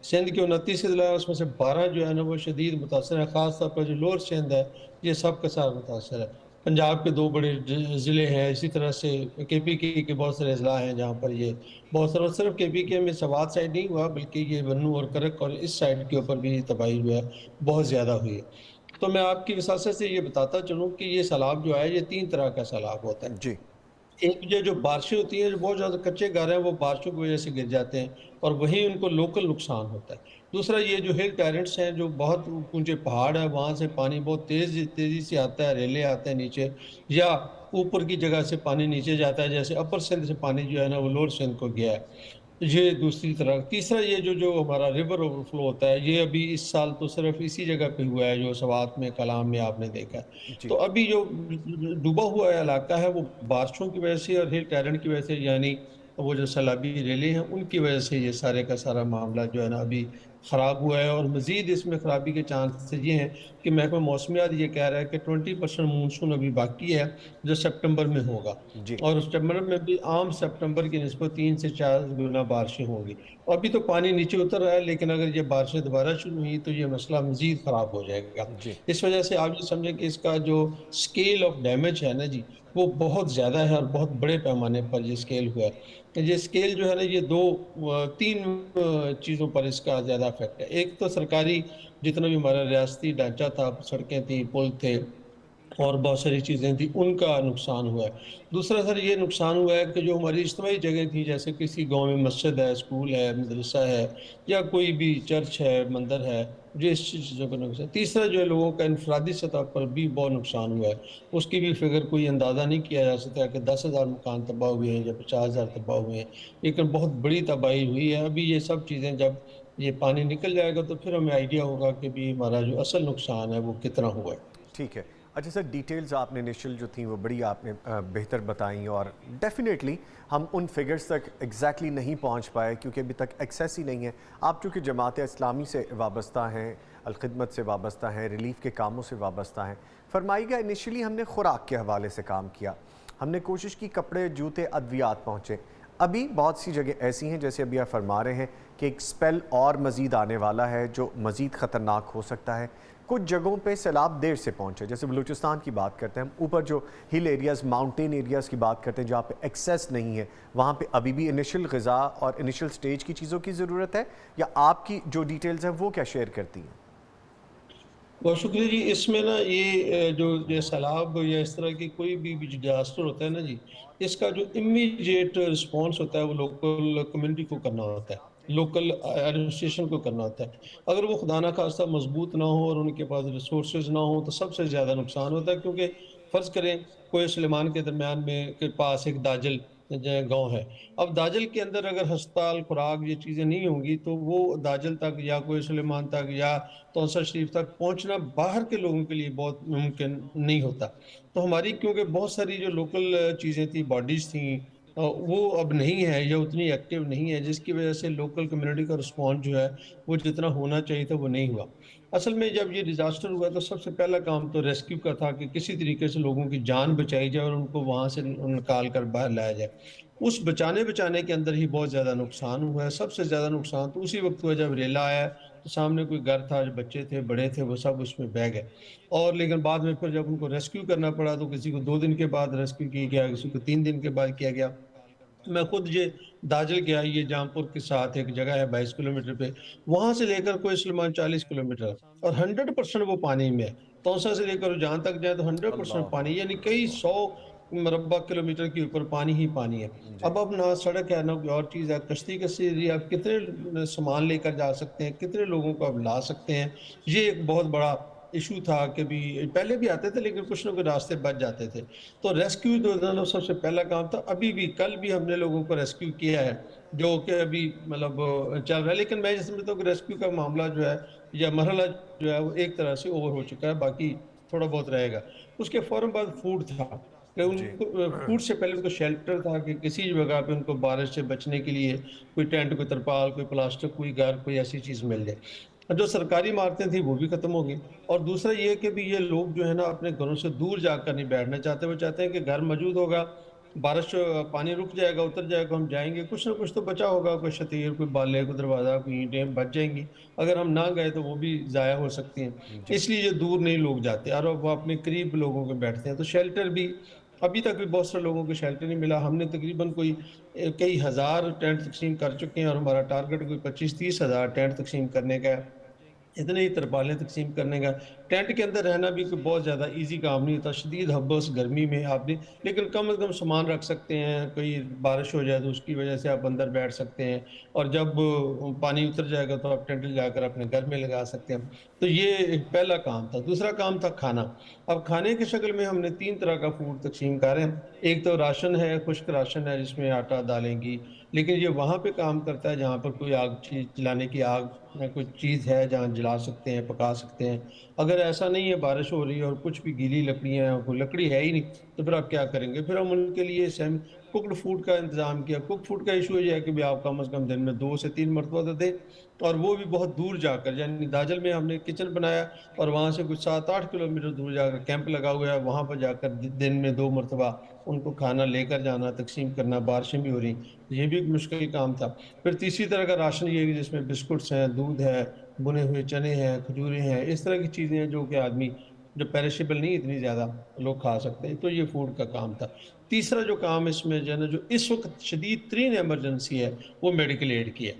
سندھ کے 29 اضلاع ہیں، اس میں سے 12 جو ہے نا وہ شدید متاثر ہے، خاص طور پر جو لوور سندھ ہے یہ سب کا ساتھ متاثر ہے۔ پنجاب کے 2 بڑے ضلع ہیں، اسی طرح سے کے پی کے بہت سارے اضلاع ہیں جہاں پر یہ بہت سارا صرف کے پی کے میں سوات سائڈ نہیں ہوا بلکہ یہ بنو اور کرک اور اس سائڈ کے اوپر بھی تباہی جو ہے بہت زیادہ ہوئی ہے۔ تو میں آپ کی وساست سے یہ بتاتا چلوں کہ یہ سیلاب جو ہے یہ 3 طرح کا سیلاب ہوتا ہے۔ جی ایک یہ جو بارشیں ہوتی ہیں جو بہت زیادہ کچے گھر ہیں وہ بارشوں کی وجہ سے گر جاتے ہیں اور وہیں ان کو لوکل نقصان ہوتا ہے۔ دوسرا یہ جو ہل ٹیرنٹس ہیں جو بہت اونچے پہاڑ ہیں وہاں سے پانی بہت تیزی سے آتا ہے، ریلے آتے ہیں نیچے، یا اوپر کی جگہ سے پانی نیچے جاتا ہے، جیسے اپر سندھ سے پانی جو ہے نا وہ لوور سندھ کو گیا ہے، یہ دوسری طرح۔ تیسرا یہ جو ہمارا ریور اوور فلو ہوتا ہے یہ ابھی اس سال تو صرف اسی جگہ پہ ہوا ہے جو سوات میں کلام میں آپ نے دیکھا ہے۔ جی تو ابھی جو ڈوبا ہوا علاقہ ہے وہ بارشوں کی وجہ سے اور ہل ٹیرنٹ کی وجہ سے، یعنی وہ جو سیلابی ریلے ہیں ان کی وجہ سے یہ سارے کا سارا معاملہ جو ہے نا ابھی خراب ہوا ہے، اور مزید اس میں خرابی کے چانس یہ ہیں کہ محکمہ موسمیات یہ کہہ رہا ہے کہ 20% مونسون ابھی باقی ہے جو سپٹمبر میں ہوگا، جی اور سپٹمبر میں بھی عام سپٹمبر کی نسبت 3 سے 4 گنا بارشیں ہوں گی۔ ابھی تو پانی نیچے اتر رہا ہے لیکن اگر یہ بارشیں دوبارہ شروع ہوئی تو یہ مسئلہ مزید خراب ہو جائے گا۔ جی اس وجہ سے آپ یہ سمجھیں کہ اس کا جو سکیل آف ڈیمیج ہے نا جی وہ بہت زیادہ ہے اور بہت بڑے پیمانے پر یہ سکیل ہوا ہے۔ یہ سکیل جو ہے نا یہ 3 چیزوں پر اس کا زیادہ افیکٹ ہے۔ ایک تو سرکاری جتنا بھی ہمارا ریاستی ڈھانچہ تھا، سڑکیں تھیں، پل تھے اور بہت ساری چیزیں تھیں، ان کا نقصان ہوا ہے۔ دوسرا سر یہ نقصان ہوا ہے کہ جو ہماری اجتماعی جگہ تھی جیسے کسی گاؤں میں مسجد ہے، اسکول ہے، مدرسہ ہے یا کوئی بھی چرچ ہے، مندر ہے، جو اس چیزوں کا نقصان۔ تیسرا جو ہے لوگوں کا انفرادی سطح پر بھی بہت نقصان ہوا ہے، اس کی بھی فگر کوئی اندازہ نہیں کیا جا سکتا کہ 10,000 مکان تباہ ہوئے ہیں یا 50,000 تباہ ہوئے ہیں، لیکن بہت بڑی تباہی ہوئی ہے۔ ابھی یہ سب چیزیں جب یہ پانی نکل جائے گا تو پھر ہمیں آئیڈیا ہوگا کہ بھی ہمارا جو اصل نقصان ہے وہ کتنا ہوا ہے۔ ٹھیک ہے۔ اچھا سر، ڈیٹیلز آپ نے انیشل جو تھیں وہ بڑی آپ نے بہتر بتائیں، اور ڈیفینیٹلی ہم ان فگرز تک ایگزیکٹلی نہیں پہنچ پائے کیونکہ ابھی تک ایکسیس ہی نہیں ہے۔ آپ چونکہ جماعت اسلامی سے وابستہ ہیں، الخدمت سے وابستہ ہیں، ریلیف کے کاموں سے وابستہ ہیں، فرمائیے گا انیشلی ہم نے خوراک کے حوالے سے کام کیا، ہم نے کوشش کی کپڑے، جوتے، ادویات پہنچے۔ ابھی بہت سی جگہ ایسی ہیں جیسے ابھی آپ فرما رہے ہیں کہ ایک سپیل اور مزید آنے والا ہے جو مزید خطرناک ہو سکتا ہے۔ کچھ جگہوں پہ سیلاب دیر سے پہنچے، جیسے بلوچستان کی بات کرتے ہیں ہم، اوپر جو ہل ایریاز، ماؤنٹین ایریاز کی بات کرتے ہیں جہاں پہ ایکسیس نہیں ہے، وہاں پہ ابھی بھی انیشل غذا اور انیشل سٹیج کی چیزوں کی ضرورت ہے، یا آپ کی جو ڈیٹیلز ہیں وہ کیا شیئر کرتی ہیں؟ بہت شکریہ جی۔ اس میں نا یہ جو سیلاب یا اس طرح کی کوئی بھی ڈیزاسٹر ہوتا ہے نا جی، اس کا جو امیڈیٹ رسپانس ہوتا ہے وہ لوکل کمیونٹی کو کرنا ہوتا ہے، لوکل ایڈمنسٹریشن کو کرنا ہوتا ہے۔ اگر وہ خدا نخواستہ مضبوط نہ ہو اور ان کے پاس ریسورسز نہ ہوں تو سب سے زیادہ نقصان ہوتا ہے، کیونکہ فرض کریں کوئی سلیمان کے درمیان میں کے پاس ایک داجل گاؤں ہے، اب داجل کے اندر اگر ہسپتال، خوراک، یہ چیزیں نہیں ہوں گی تو وہ داجل تک یا کوئی سلیمان تک یا توسہ شریف تک پہنچنا باہر کے لوگوں کے لیے بہت ممکن نہیں ہوتا۔ تو ہماری کیونکہ بہت ساری جو لوکل چیزیں تھیں، باڈیز تھیں، وہ اب نہیں ہے یا اتنی ایکٹیو نہیں ہے، جس کی وجہ سے لوکل کمیونٹی کا رسپانس جو ہے وہ جتنا ہونا چاہیے تھا وہ نہیں ہوا۔ اصل میں جب یہ ڈیزاسٹر ہوا تو سب سے پہلا کام تو ریسکیو کا تھا کہ کسی طریقے سے لوگوں کی جان بچائی جائے اور ان کو وہاں سے نکال کر باہر لایا جائے. اس بچانے کے اندر ہی بہت زیادہ نقصان ہوا ہے. سب سے زیادہ نقصان تو اسی وقت ہوا جب ریلا آیا تو سامنے کوئی گھر تھا, جو بچے تھے بڑے تھے وہ سب اس میں بہہ گئے. اور لیکن بعد میں پھر جب ان کو ریسکیو کرنا پڑا تو کسی کو 2 دن کے بعد ریسکیو کیا گیا, کسی کو 3 دن کے بعد کیا گیا. میں خود یہ داجل گیا, یہ جامپور کے ساتھ ایک جگہ ہے 22 کلومیٹر پہ, وہاں سے لے کر کوئی سلمان 40 کلومیٹر اور 100% وہ پانی میں ہے. توسا سے لے کر جہاں تک جائے تو 100% پانی, یعنی کئی 100 مربع کلومیٹر کے اوپر پانی ہی پانی ہے. اب نہ سڑک ہے نہ کوئی اور چیز ہے, کشتی کے ذریعے آپ کتنے سامان لے کر جا سکتے ہیں, کتنے لوگوں کو آپ لا سکتے ہیں. یہ ایک بہت بڑا ایشو تھا کہ بھی پہلے بھی آتے تھے لیکن کچھ نہ کچھ راستے بچ جاتے تھے. تو ریسکیو جو سب سے پہلا کام تھا. ابھی بھی کل بھی ہم نے لوگوں کو ریسکیو کیا ہے جو کہ ابھی مطلب چل رہا ہے, لیکن میں یہ سمجھتا ہوں کہ ریسکیو کا معاملہ جو ہے یا مرحلہ جو ہے وہ ایک طرح سے اوور ہو چکا ہے, باقی تھوڑا بہت رہے گا. اس کے فوراً بعد فوڈ تھا کہ ان کو فوڈ سے پہلے ان کو شیلٹر تھا کہ کسی جگہ پہ ان کو بارش سے بچنے کے لیے کوئی ٹینٹ, کوئی ترپال, کوئی پلاسٹک, کوئی گھر, کوئی ایسی چیز مل جائے. جو سرکاری عمارتیں تھیں وہ بھی ختم ہو گئی. اور دوسرا یہ کہ بھی یہ لوگ جو ہے نا اپنے گھروں سے دور جا کر نہیں بیٹھنا چاہتے, وہ چاہتے ہیں کہ گھر موجود ہوگا, بارش پانی رک جائے گا, اتر جائے گا, ہم جائیں گے, کچھ نہ کچھ تو بچا ہوگا, کوئی شتیر, کوئی بالے, کوئی دروازہ, کوئی اینٹیں بچ جائیں گی. اگر ہم نہ گئے تو وہ بھی ضائع ہو سکتی ہیں. اس لیے یہ دور نہیں لوگ جاتے اور وہ اپنے قریب لوگوں کے بیٹھتے ہیں. تو شیلٹر بھی ابھی تک بھی بہت سے لوگوں کو شیلٹر نہیں ملا. ہم نے تقریباً کوئی کئی ہزار ٹینٹ تقسیم کر چکے ہیں اور ہمارا ٹارگٹ کوئی 25-30 ہزار ٹینٹ تقسیم کرنے کا ہے, اتنے ہی ترپالیں تقسیم کرنے کا. ٹینٹ کے اندر رہنا بھی کوئی بہت زیادہ ایزی کام نہیں ہوتا, شدید حبس گرمی میں آپ نے, لیکن کم از کم سامان رکھ سکتے ہیں. کوئی بارش ہو جائے تو اس کی وجہ سے آپ اندر بیٹھ سکتے ہیں, اور جب پانی اتر جائے گا تو آپ ٹینٹ جا کر اپنے گھر میں لگا سکتے ہیں. تو یہ ایک پہلا کام تھا. دوسرا کام تھا کھانا. اب کھانے کی شکل میں ہم نے 3 طرح کا فوڈ تقسیم کر رہے ہیں. ایک تو راشن ہے, خشک راشن ہے جس میں آٹا دالیں گی, لیکن یہ وہاں پہ کام کرتا ہے جہاں پر کوئی آگ چیز جلانے کی آگ کوئی چیز ہے جہاں جلا سکتے ہیں, پکا سکتے ہیں. اگر ایسا نہیں ہے, بارش ہو رہی ہے اور کچھ بھی گیلی لکڑیاں ہیں, کوئی لکڑی ہے ہی نہیں, تو پھر آپ کیا کریں گے؟ پھر ہم ان کے لیے سیمی کوکڈ فوڈ کا انتظام کیا. کوک فوڈ کا ایشو یہ ہے کہ آپ کم از کم دن میں 2 سے 3 مرتبہ تو دیں, اور وہ بھی بہت دور جا کر. یعنی داجل میں ہم نے کچن بنایا اور وہاں سے کچھ 7-8 کلومیٹر دور جا کر کیمپ لگا ہوا ہے, وہاں پر جا کر دن میں 2 مرتبہ ان کو کھانا لے کر جانا, تقسیم کرنا. بارشیں بھی ہو رہی, یہ بھی ایک مشکل کام تھا. پھر تیسری طرح کا راشن یہ ہے جس میں بسکٹس ہیں, دودھ ہے, بنے ہوئے چنے ہیں, کھجوریں ہیں, اس طرح کی چیزیں ہیں جو کہ آدمی جو پیرشیبل نہیں اتنی زیادہ لوگ کھا سکتے ہیں. تو یہ فوڈ کا کام تھا. تیسرا جو کام اس میں جو ہے نا, جو اس وقت شدید ترین ایمرجنسی ہے, وہ میڈیکل ایڈ کی ہے.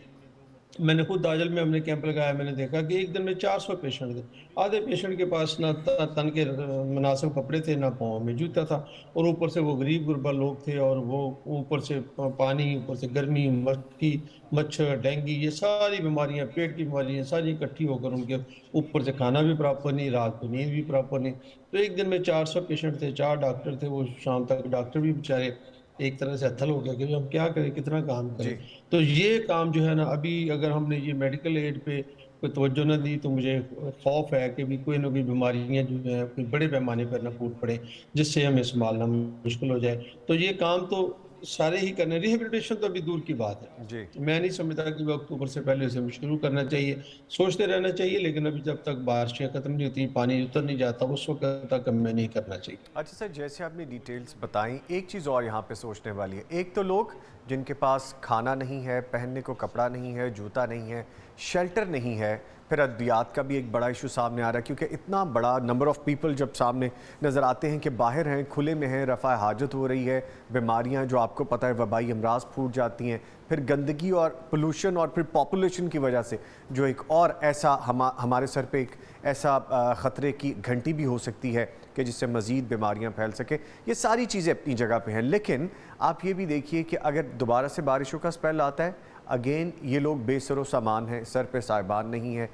میں نے خود داجل میں ہم نے کیمپ لگایا, میں نے دیکھا کہ ایک دن میں 400 پیشنٹ تھے. آدھے پیشنٹ کے پاس نہ تن کے مناسب کپڑے تھے, نہ پاؤں میں جوتا تھا, اور اوپر سے وہ غریب غربا لوگ تھے, اور وہ اوپر سے پانی, اوپر سے گرمی, مکھی, مچھر, ڈینگی, یہ ساری بیماریاں, پیٹ کی بیماریاں ساری اکٹھی ہو کر ان کے اوپر سے کھانا بھی پراپر نہیں, رات کو نیند بھی پراپر نہیں. تو ایک دن میں 400 پیشنٹ تھے, 4 ڈاکٹر تھے. وہ شام تک ڈاکٹر بھی بیچارے ایک طرح سے اتھل ہو گیا کہ ہم کیا کریں, کتنا کام کریں. تو یہ کام جو ہے نا, ابھی اگر ہم نے یہ میڈیکل ایڈ پہ کوئی توجہ نہ دی تو مجھے خوف ہے کہ بھی کوئی نہ کوئی بیماریاں جو ہیں کوئی بڑے پیمانے پر نہ پھوٹ پڑے, جس سے ہمیں سنبھالنا مشکل ہو جائے. تو یہ کام تو سارے ہی کرنے. ریہیبلیٹیشن تو ابھی دور کی بات ہے, میں نہیں سمجھتا کہ وہ اکتوبر سے پہلے اسے شروع کرنا چاہیے. سوچتے رہنا چاہیے, لیکن ابھی جب تک بارشیں ختم نہیں ہوتی, پانی اتر نہیں جاتا, اس وقت تک ہمیں نہیں کرنا چاہیے. اچھا سر, جیسے آپ نے ڈیٹیلز بتائیں, ایک چیز اور یہاں پہ سوچنے والی ہے. ایک تو لوگ جن کے پاس کھانا نہیں ہے, پہننے کو کپڑا نہیں ہے, جوتا نہیں ہے, شیلٹر نہیں ہے. پھر ادویات کا بھی ایک بڑا ایشو سامنے آ رہا ہے, کیونکہ اتنا بڑا نمبر آف پیپل جب سامنے نظر آتے ہیں کہ باہر ہیں, کھلے میں ہیں, رفع حاجت ہو رہی ہے, بیماریاں جو آپ کو پتہ ہے وبائی امراض پھوٹ جاتی ہیں, پھر گندگی اور پولوشن اور پھر پاپولیشن کی وجہ سے جو ایک اور ایسا ہمارے سر پہ ایک ایسا خطرے کی گھنٹی بھی ہو سکتی ہے کہ جس سے مزید بیماریاں پھیل سکیں. یہ ساری چیزیں اپنی جگہ پہ ہیں, لیکن آپ یہ بھی دیکھیے کہ اگر دوبارہ سے بارشوں کا سپیل آتا ہے, اگین یہ لوگ بے سر و سامان ہیں, سر پہ سائبان نہیں ہے.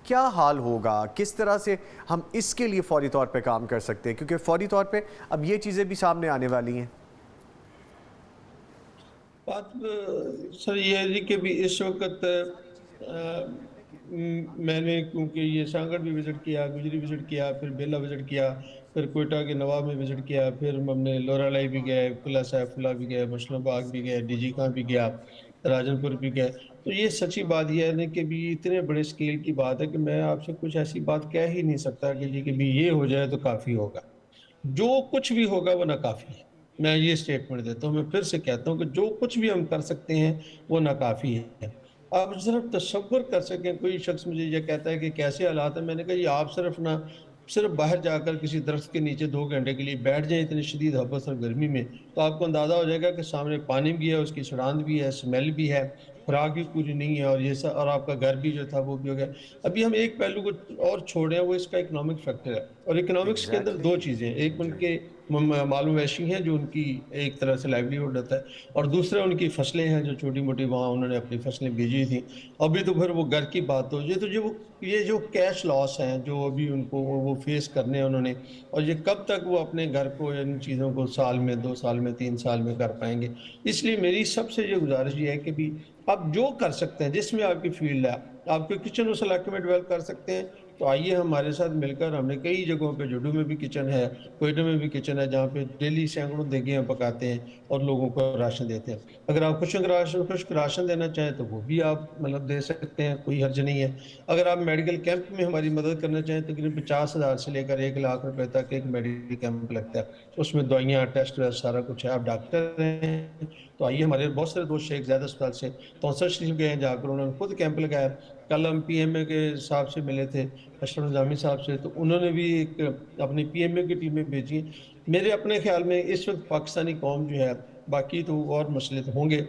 کیا حال ہوگا, کس طرح سے ہم اس کے لیے فوری طور پہ کام کر سکتے ہیں, کیونکہ فوری طور پہ اب یہ چیزیں بھی سامنے آنے والی ہیں. بات سر یہ ہے کہ بھی اس وقت میں نے کیونکہ یہ سانگڑ بھی وزٹ کیا, گجری وزٹ کیا, پھر بیلا وزٹ کیا, پھر کوئٹہ کے نواب میں وزٹ کیا, پھر ہم نے لورالائی بھی گئے, قلعہ صاحب فلا بھی گئے, مشلم باغ بھی گئے, ڈی جی خاں بھی گیا, راجن پور بھی گئے. تو یہ سچی بات یہ ہے کہ بھی اتنے بڑے اسکیل کی بات ہے کہ میں آپ سے کچھ ایسی بات کہہ ہی نہیں سکتا کہ جی کہ بھی یہ ہو جائے تو کافی ہوگا. جو کچھ بھی ہوگا وہ ناکافی ہے. میں یہ سٹیٹمنٹ دیتا ہوں, میں پھر سے کہتا ہوں کہ جو کچھ بھی ہم کر سکتے ہیں وہ ناکافی ہے. آپ صرف تصور کر سکیں, کوئی شخص مجھے یہ کہتا ہے کہ کیسے حالات ہیں, میں نے کہا یہ آپ صرف باہر جا کر کسی درخت کے نیچے 2 گھنٹے کے لیے بیٹھ جائیں اتنی شدید ہبس اور گرمی میں, تو آپ کو اندازہ ہو جائے گا کہ سامنے پانی بھی ہے, اس کی سڑاند بھی ہے, اسمیل بھی ہے, خوراک بھی پوری نہیں ہے, اور یہ سب, اور آپ کا گھر بھی جو تھا وہ بھی ہو گیا. ابھی ہم ایک پہلو کو اور چھوڑے ہیں, وہ اس کا اکنامک فیکٹر ہے. اور اکنامکس کے اندر 2 چیزیں ہیں, ایک ان کے معلوم ویشی ہیں جو ان کی ایک طرح سے لائیولیہوڈ ہوتا ہے, اور دوسرا ان کی فصلیں ہیں جو چھوٹی موٹی وہاں انہوں نے اپنی فصلیں بیجی تھیں. ابھی تو پھر وہ گھر کی بات ہو, یہ جو کیش لاس ہیں جو ابھی ان کو وہ فیس کرنے ہیں انہوں نے, اور یہ کب تک وہ اپنے گھر کو ان چیزوں کو سال میں 2 سال میں 3 سال میں کر پائیں گے. اس لیے میری سب سے یہ گزارش یہ ہے کہ بھی آپ جو کر سکتے ہیں, جس میں آپ کی فیلڈ ہے, آپ کے کچن اس علاقے میں ڈیولپ کر سکتے ہیں, تو آئیے ہمارے ساتھ مل کر. ہم نے کئی جگہوں پہ, جوڈو میں بھی کچن ہے, کوئٹہ میں بھی کچن ہے, جہاں پہ ڈیلی سینکڑوں دیگیں ہم پکاتے ہیں اور لوگوں کو راشن دیتے ہیں. اگر آپ خشک راشن دینا چاہیں تو وہ بھی آپ مطلب دے سکتے ہیں, کوئی حرج نہیں ہے. اگر آپ میڈیکل کیمپ میں ہماری مدد کرنا چاہیں, تقریباً 50,000 سے لے کر 1,00,000 روپے تک ایک میڈیکل کیمپ لگتا ہے. اس میں دوائیاں, ٹیسٹ سارا کچھ ہے. آپ ڈاکٹر ہیں تو آئیے, ہمارے بہت سارے دوست شیخ زاید اسپتال سے 64 شریف گئے ہیں, جا کر انہوں نے خود کیمپ لگایا. کل ہم پی ایم اے کے صاحب سے ملے تھے, اشرف نظامی صاحب سے, تو انہوں نے بھی ایک اپنی پی ایم اے کی ٹیمیں بھیجی. میرے اپنے خیال میں اس وقت پاکستانی قوم جو ہے, باقی تو اور مسئلے تو ہوں گے,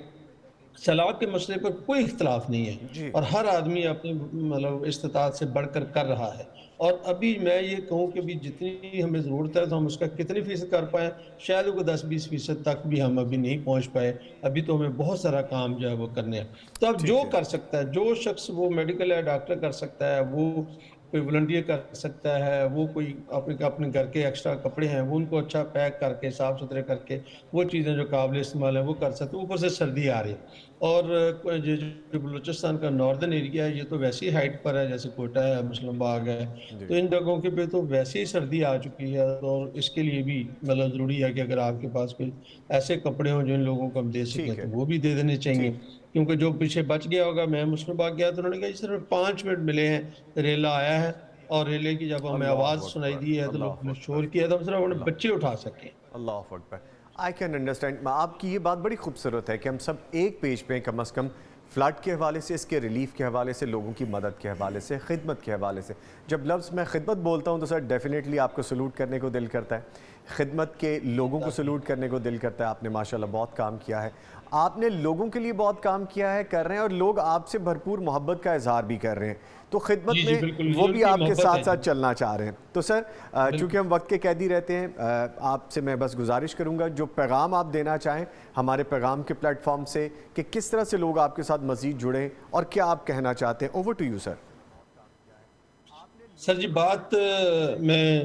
سیلاب کے مسئلے پر کوئی اختلاف نہیں ہے, جی اور ہر آدمی اپنی مطلب استطاعت سے بڑھ کر رہا ہے. اور ابھی میں یہ کہوں کہ بھی جتنی ہمیں ضرورت ہے تو ہم اس کا کتنی فیصد کر پائیں, شاید وہ 10-20% تک بھی ہم ابھی نہیں پہنچ پائے. ابھی تو ہمیں بہت سارا کام جو ہے وہ کرنے ہیں. تو اب جو ٹھیک ہے. کر سکتا ہے, جو شخص وہ میڈیکل ہے, ڈاکٹر کر سکتا ہے, وہ کوئی والنٹیئر کر سکتا ہے, وہ کوئی اپنے گھر کے ایکسٹرا کپڑے ہیں وہ ان کو اچھا پیک کر کے صاف ستھرے کر کے وہ چیزیں جو قابل استعمال ہیں وہ کر سکتے ہیں. اوپر سے سردی آ رہی ہے, اور جو بلوچستان کا ناردن ایریا ہے یہ تو ویسی ہائٹ پر ہے, جیسے کوئٹہ ہے, مسلم باغ ہے, تو ان جگہوں کے پہ تو ویسے ہی سردی آ چکی ہے. اور اس کے لیے بھی مطلب ضروری ہے کہ اگر آپ کے پاس کوئی ایسے کپڑے ہوں جو ان لوگوں کو ہم دے سکیں ٹھیک ہے. تو وہ بھی دے دینے چاہیے. ٹھیک. کیونکہ جو پیچھے بچ گیا ہوگا, میں مسلم باغ گیا تو انہوں نے کہا صرف 5 منٹ ملے ہیں, ریلا آیا ہے, اور ریلے کی جب ہمیں آواز اللہ سنائی اکبر, دی ہے تو اللہ لوگوں نے اکبر, شور کیا, تو ہم صرف اپنے اللہ بچے اٹھا سکیں. اللہ اکبر. I can understand. آپ کی یہ بات بڑی خوبصورت ہے کہ ہم سب ایک پیج پہ کم از کم فلڈ کے حوالے سے, اس کے ریلیف کے حوالے سے, لوگوں کی مدد کے حوالے سے, خدمت کے حوالے سے. جب لفظ میں خدمت بولتا ہوں تو سر ڈیفینیٹلی آپ کو سلوٹ کرنے کو دل کرتا ہے, خدمت کے لوگوں کو سلوٹ کرنے کو دل کرتا ہے. آپ نے ماشاءاللہ بہت کام کیا ہے, آپ نے لوگوں کے لیے بہت کام کیا ہے, کر رہے ہیں, اور لوگ آپ سے بھرپور محبت کا اظہار بھی کر رہے ہیں. تو خدمت جی میں بالکل, وہ یہ ان بھی کی آپ کے محبت ساتھ ہے. ساتھ چلنا چاہ رہے ہیں. تو سر چونکہ ہم وقت کے قیدی رہتے ہیں, آپ سے میں بس گزارش کروں گا جو پیغام آپ دینا چاہیں ہمارے پیغام کے پلیٹ فارم سے, کہ کس طرح سے لوگ آپ کے ساتھ مزید جڑیں اور کیا آپ کہنا چاہتے ہیں. Over to you sir. Sir ji, بات میں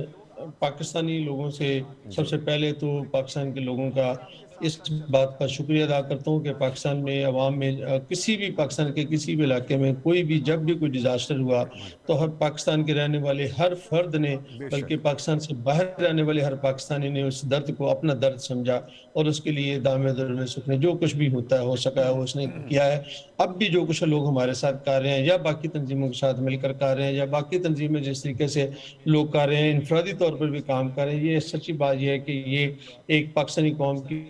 پاکستانی لوگوں سے سب سے پہلے تو پاکستان کے لوگوں کا اس بات کا شکریہ ادا کرتا ہوں کہ پاکستان میں عوام میں کسی بھی پاکستان کے کسی بھی علاقے میں کوئی بھی جب بھی کوئی ڈیزاسٹر ہوا تو ہر پاکستان کے رہنے والے ہر فرد نے, بلکہ پاکستان سے باہر رہنے والے ہر پاکستانی نے اس درد کو اپنا درد سمجھا, اور اس کے لیے دامے درد میں سکھنے جو کچھ بھی ہوتا ہے ہو سکا ہے وہ اس نے کیا ہے. اب بھی جو کچھ لوگ ہمارے ساتھ کر رہے ہیں, یا باقی تنظیموں کے ساتھ مل کر کر رہے ہیں, یا باقی تنظیمیں جس طریقے سے لوگ کر رہے ہیں, انفرادی طور پر بھی کام کر رہے ہیں, یہ سچی بات یہ ہے کہ یہ ایک پاکستانی قوم کی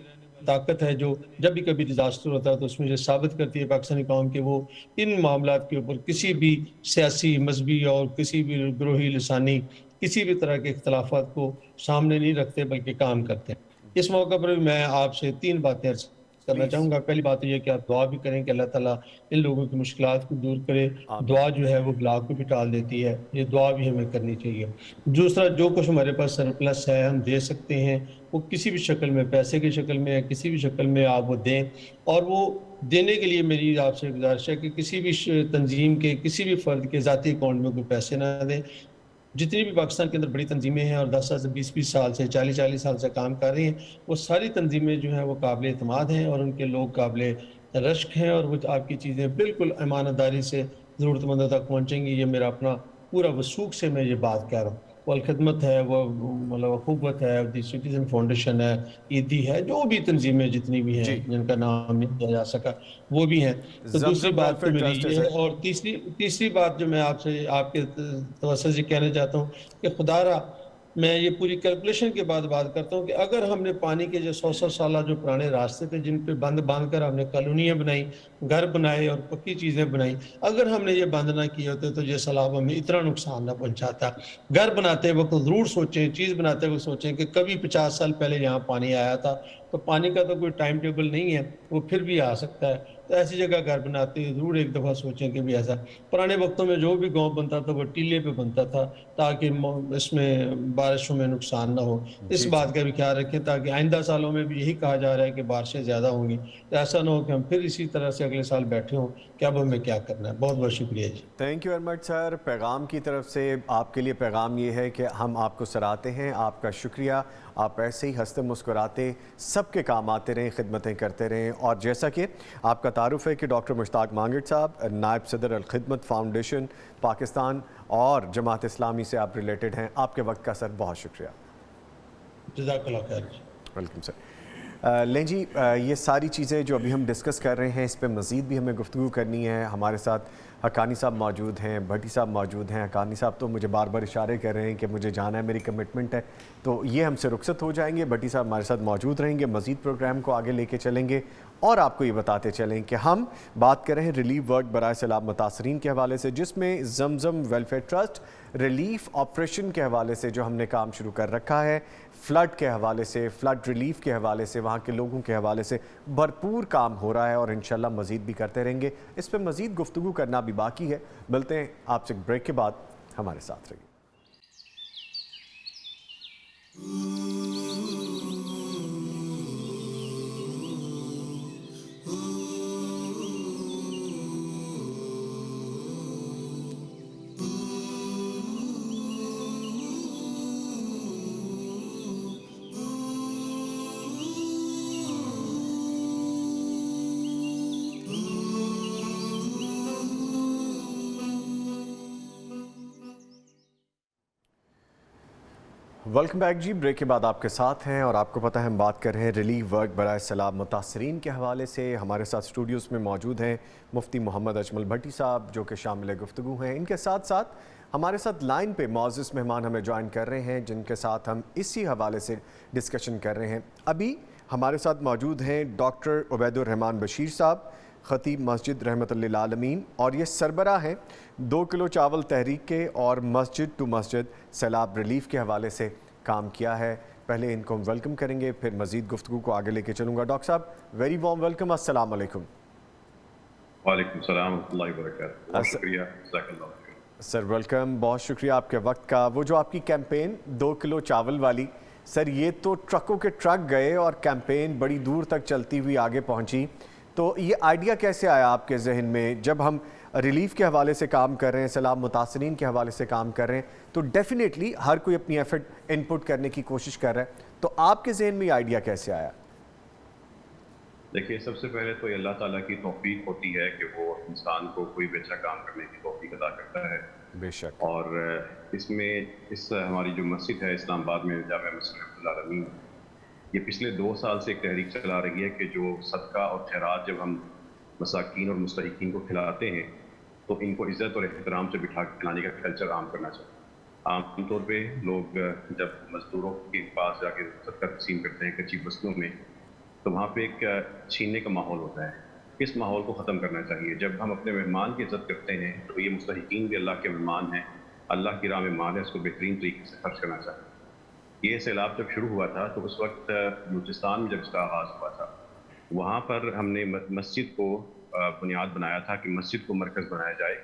طاقت ہے جو جب بھی کبھی ڈیزاسٹر ہوتا ہے تو اس میں یہ ثابت کرتی ہے پاکستانی قوم کہ وہ ان معاملات کے اوپر کسی بھی سیاسی, مذہبی اور کسی بھی گروہی, لسانی کسی بھی طرح کے اختلافات کو سامنے نہیں رکھتے بلکہ کام کرتے ہیں. اس موقع پر بھی میں آپ سے 3 باتیں عرض کرنا پلیز. چاہوں گا. پہلی بات یہ کہ آپ دعا بھی کریں کہ اللہ تعالیٰ ان لوگوں کی مشکلات کو دور کرے. دعا جو ہے وہ بلا کو بھی ٹال دیتی ہے, یہ دعا بھی ہمیں کرنی چاہیے. دوسرا, جو کچھ ہمارے پاس سرپلس ہے ہم دے سکتے ہیں, وہ کسی بھی شکل میں, پیسے کی شکل میں, کسی بھی شکل میں آپ وہ دیں. اور وہ دینے کے لیے میری آپ سے گزارش ہے کہ کسی بھی تنظیم کے, کسی بھی فرد کے ذاتی اکاؤنٹ میں کوئی پیسے نہ دیں. جتنی بھی پاکستان کے اندر بڑی تنظیمیں ہیں اور 10 سال سے 20 سال سے 40 سال سے کام کر رہی ہیں, وہ ساری تنظیمیں جو ہیں وہ قابل اعتماد ہیں, اور ان کے لوگ قابل رشک ہیں, اور وہ آپ کی چیزیں بالکل امانت داری سے ضرورت مندوں تک پہنچیں گی. یہ میرا اپنا پورا وثوق سے میں یہ بات کہہ رہا ہوں. والخدمت ہے، وہ مطلب اخوت ہے، دی سٹیزن فاؤنڈیشن ہے، ایدی ہے، جو بھی تنظیمیں جتنی بھی ہیں جی جن کا نام نہیں لیا جا سکا وہ بھی ہیں. تو دوسری زمزم بات تو ویلفیئر میری ٹرسٹ ہے یہ سر. ہے، اور تیسری بات جو میں آپ سے آپ کے توسط سے کہنا چاہتا ہوں کہ خدا را میں یہ پوری کیلکولیشن کے بعد بات کرتا ہوں کہ اگر ہم نے پانی کے جو 100 سالہ جو پرانے راستے تھے جن پہ باندھ کر ہم نے کالونیاں بنائی، گھر بنائے اور پکی چیزیں بنائی، اگر ہم نے یہ بند نہ کیے ہوتے تو یہ سیلاب ہمیں اتنا نقصان نہ پہنچاتا. گھر بناتے وقت ضرور سوچیں، چیز بناتے وقت سوچیں کہ کبھی 50 سال پہلے یہاں پانی آیا تھا، تو پانی کا تو کوئی ٹائم ٹیبل نہیں ہے، وہ پھر بھی آ سکتا ہے. تو ایسی جگہ گھر بناتے ہیں ضرور ایک دفعہ سوچیں کہ بھی ایسا. پرانے وقتوں میں جو بھی گاؤں بنتا تھا وہ ٹیلے پہ بنتا تھا تاکہ اس میں بارشوں میں نقصان نہ ہو. اس جی بات کا بھی خیال رکھیں تاکہ آئندہ سالوں میں بھی یہی کہا جا رہا ہے کہ بارشیں زیادہ ہوں گی، تو ایسا نہ ہو کہ ہم پھر اسی طرح سے اگلے سال بیٹھے ہوں کہ اب ہمیں کیا کرنا ہے. بہت بہت شکریہ جی. تھینک یو ویری مچ سر. پیغام کی طرف سے آپ کے لیے پیغام یہ ہے کہ ہم آپ کو سراہتے ہیں، آپ کا شکریہ. آپ ایسے ہی ہنستے مسکراتے سب کے کام آتے رہیں، خدمتیں کرتے رہیں. اور جیسا کہ آپ کا تعارف ہے کہ ڈاکٹر مشتاق مانگٹ صاحب نائب صدر الخدمت فاؤنڈیشن پاکستان اور جماعت اسلامی سے آپ ریلیٹڈ ہیں. آپ کے وقت کا سر بہت شکریہ. جزاک اللہ خیر جی. Welcome sir. لیں جی، یہ ساری چیزیں جو ابھی ہم ڈسکس کر رہے ہیں اس پہ مزید بھی ہمیں گفتگو کرنی ہے. ہمارے ساتھ حقانی صاحب موجود ہیں، بھٹی صاحب موجود ہیں. حقانی صاحب تو مجھے بار بار اشارے کر رہے ہیں کہ مجھے جانا ہے، میری کمٹمنٹ ہے، تو یہ ہم سے رخصت ہو جائیں گے. بھٹی صاحب ہمارے ساتھ موجود رہیں گے، مزید پروگرام کو آگے لے کے چلیں گے. اور آپ کو یہ بتاتے چلیں کہ ہم بات کر رہے ہیں ریلیف ورک برائے سیلاب متاثرین کے حوالے سے، جس میں زمزم ویلفیئر ٹرسٹ ریلیف آپریشن کے حوالے سے جو ہم نے کام شروع کر رکھا ہے، فلڈ کے حوالے سے، فلڈ ریلیف کے حوالے سے، وہاں کے لوگوں کے حوالے سے بھرپور کام ہو رہا ہے اور انشاءاللہ مزید بھی کرتے رہیں گے. اس پہ مزید گفتگو کرنا بھی باقی ہے. ملتے ہیں آپ سے بریک کے بعد، ہمارے ساتھ رہیے. ویلکم بیک جی. بریک کے بعد آپ کے ساتھ ہیں اور آپ کو پتہ ہے ہم بات کر رہے ہیں ریلیف ورک برائے سیلاب متاثرین کے حوالے سے. ہمارے ساتھ اسٹوڈیوز میں موجود ہیں مفتی محمد اجمل بھٹی صاحب جو کہ شامل گفتگو ہیں. ان کے ساتھ ساتھ ہمارے ساتھ لائن پہ معزز مہمان ہمیں جوائن کر رہے ہیں جن کے ساتھ ہم اسی حوالے سے ڈسکشن کر رہے ہیں. ابھی ہمارے ساتھ موجود ہیں ڈاکٹر عبید الرحمان بشیر صاحب، خطیب مسجد رحمت للعالمین، اور یہ سربراہ ہیں 2 کلو چاول تحریک کے اور مسجد ٹو مسجد سیلاب ریلیف کے حوالے سے کام کیا ہے. پہلے ان کو ہم ویلکم کریں گے، پھر مزید گفتگو کو آگے لے کے چلوں گا. ڈاکٹر صاحب ویری وارم ویلکم. السلام علیکم. وعلیکم السلام ورحمۃ اللہ وبرکاتہ. بہت شکریہ. جزاک اللہ خیر. سر ویلکم، بہت شکریہ آپ کے وقت کا. وہ جو آپ کی کیمپین 2 کلو چاول والی، سر یہ تو ٹرکوں کے ٹرک گئے اور کیمپین بڑی دور تک چلتی ہوئی آگے پہنچی. تو یہ آئیڈیا کیسے آیا آپ کے ذہن میں؟ جب ہم ریلیف کے حوالے سے کام کر رہے ہیں، سیلاب متاثرین کے حوالے سے کام کر رہے ہیں، تو ڈیفینیٹلی ہر کوئی اپنی ایفرٹ ان پٹ کرنے کی کوشش کر رہا ہے. تو آپ کے ذہن میں یہ آئیڈیا کیسے آیا؟ دیکھیے، سب سے پہلے تو یہ اللہ تعالیٰ کی توفیق ہوتی ہے کہ وہ انسان کو کوئی بھی اچھا کام کرنے کی توفیق عطا کرتا ہے. بے شک. اور اس میں ہماری جو مسجد ہے اسلام آباد میں جامع مسجد رحمت للعالمین، یہ پچھلے 2 سال سے ایک تحریک چلا رہی ہے کہ جو صدقہ اور خیرات جب ہم مساکین اور مستحقین کو کھلاتے ہیں تو ان کو عزت اور احترام سے بٹھا کے کھلانے کا کلچر عام کرنا چاہیے. عام طور پہ لوگ جب مزدوروں کے پاس جا کے صدقہ تقسیم کرتے ہیں کچی بستیوں میں، تو وہاں پہ ایک چھیننے کا ماحول ہوتا ہے. اس ماحول کو ختم کرنا چاہیے. جب ہم اپنے مہمان کی عزت کرتے ہیں تو یہ مستحقین بھی اللہ کے مہمان ہیں، اللہ کی راہ میں مال ہے، اس کو بہترین طریقے سے خرچ کرنا چاہیے. یہ سیلاب جب شروع ہوا تھا تو اس وقت بلوچستان میں جب اس کا آغاز ہوا تھا، وہاں پر ہم نے مسجد کو بنیاد بنایا تھا کہ مسجد کو مرکز بنایا جائے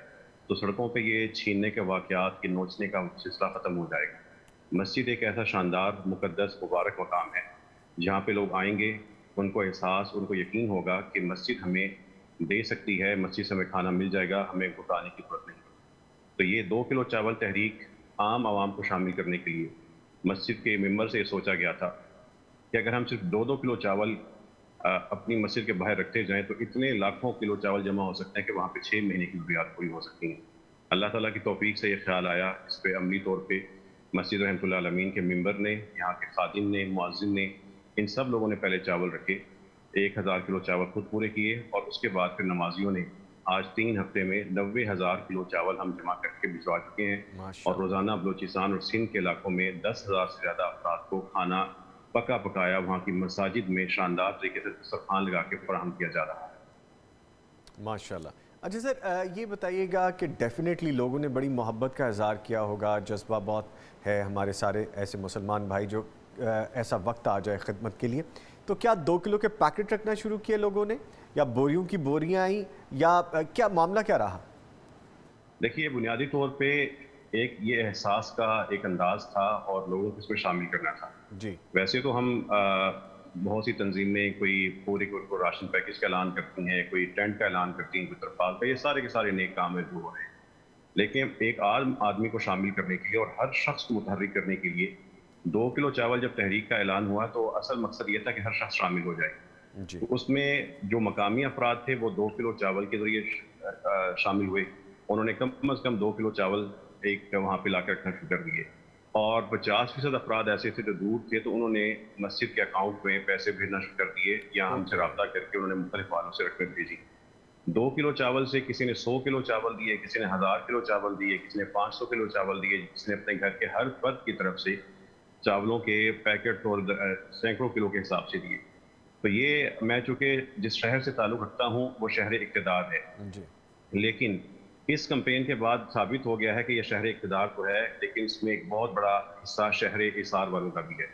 تو سڑکوں پہ یہ چھیننے کے واقعات کے نوچنے کا سلسلہ ختم ہو جائے گا. مسجد ایک ایسا شاندار مقدس مبارک مقام ہے جہاں پہ لوگ آئیں گے، ان کو احساس، ان کو یقین ہوگا کہ مسجد ہمیں دے سکتی ہے، مسجد سے ہمیں کھانا مل جائے گا، ہمیں گھبرانے کی ضرورت نہیں. تو یہ 2 کلو چاول تحریک عام عوام کو شامل کرنے کے لیے مسجد کے ممبر سے یہ سوچا گیا تھا کہ اگر ہم صرف 2 کلو چاول اپنی مسجد کے باہر رکھتے جائیں تو اتنے لاکھوں کلو چاول جمع ہو سکتے ہیں کہ وہاں پہ 6 مہینے کی ضروریات پوری ہو سکتی ہیں. اللہ تعالیٰ کی توفیق سے یہ خیال آیا، اس پہ عملی طور پہ مسجد رحمۃ اللہ علیہ کے ممبر نے، یہاں کے خادم نے، مؤذن نے، ان سب لوگوں نے پہلے چاول رکھے، 1000 کلو چاول خود پورے کیے، اور اس کے بعد پھر نمازیوں نے آج 3 ہفتے میں 90,000 کلو چاول ہم جمع کر کے بھجوا چکے ہیں، اور روزانہ بلوچستان اور سندھ کے علاقوں میں 10,000 سے زیادہ افراد کو کھانا پکا پکایا وہاں کی مساجد میں شاندار طریقے سے دسترخوان لگا کے فراہم کیا جا رہا ہے۔ ماشاءاللہ۔ اچھا سر، یہ بتائیے گا کہ ڈیفینیٹلی لوگوں نے بڑی محبت کا اظہار کیا ہوگا، جذبہ بہت ہے ہمارے سارے ایسے مسلمان بھائی جو ایسا وقت آ جائے خدمت کے لیے، تو کیا 2 کلو کے پیکٹ رکھنا شروع کیے لوگوں نے، یا بوریوں کی بوریاں آئیں، یا کیا معاملہ کیا رہا؟ دیکھیے، بنیادی طور پہ ایک یہ احساس کا ایک انداز تھا اور لوگوں کو اس میں شامل کرنا تھا۔ جی، ویسے تو ہم بہت سی تنظیمیں کوئی پورے کو راشن پیکج کا اعلان کرتی ہیں، کوئی ٹینٹ کا اعلان کرتی ہیں، کوئی ترپال کا، یہ سارے کے سارے نیک کام ہیں جو ہو رہے ہیں، لیکن ایک عام آدمی کو شامل کرنے کے لیے اور ہر شخص کو متحرک کرنے کے لیے 2 کلو چاول جب تحریک کا اعلان ہوا تو اصل مقصد یہ تھا کہ ہر شخص شامل ہو جائے۔ جی، تو اس میں جو مقامی افراد تھے وہ 2 کلو چاول کے ذریعے شامل ہوئے، انہوں نے کم از کم 2 کلو چاول ایک وہاں پہ لا کر رکھنا شروع کر دیے، اور 50% افراد ایسے تھے جو دور تھے تو انہوں نے مسجد کے اکاؤنٹ میں پیسے بھیجنا شروع کر دیے، یا ہم سے رابطہ کر کے انہوں نے مختلف والوں سے رقمیں بھیجی۔ 2 کلو چاول سے کسی نے 100 کلو چاول دیے، کسی نے 1000 کلو چاول دیے، کسی نے 500 کلو چاول دیے، کسی نے اپنے گھر کے ہر فرد کی طرف سے چاولوں کے پیکٹ اور سینکڑوں کلو کے حساب سے دیے۔ تو یہ میں چونکہ جس شہر سے تعلق رکھتا ہوں وہ شہر اقتدار ہے، جی، لیکن اس کمپین کے بعد ثابت ہو گیا ہے کہ یہ شہر اقتدار تو ہے، لیکن اس میں ایک بہت بڑا حصہ شہر احصار والوں کا بھی ہے۔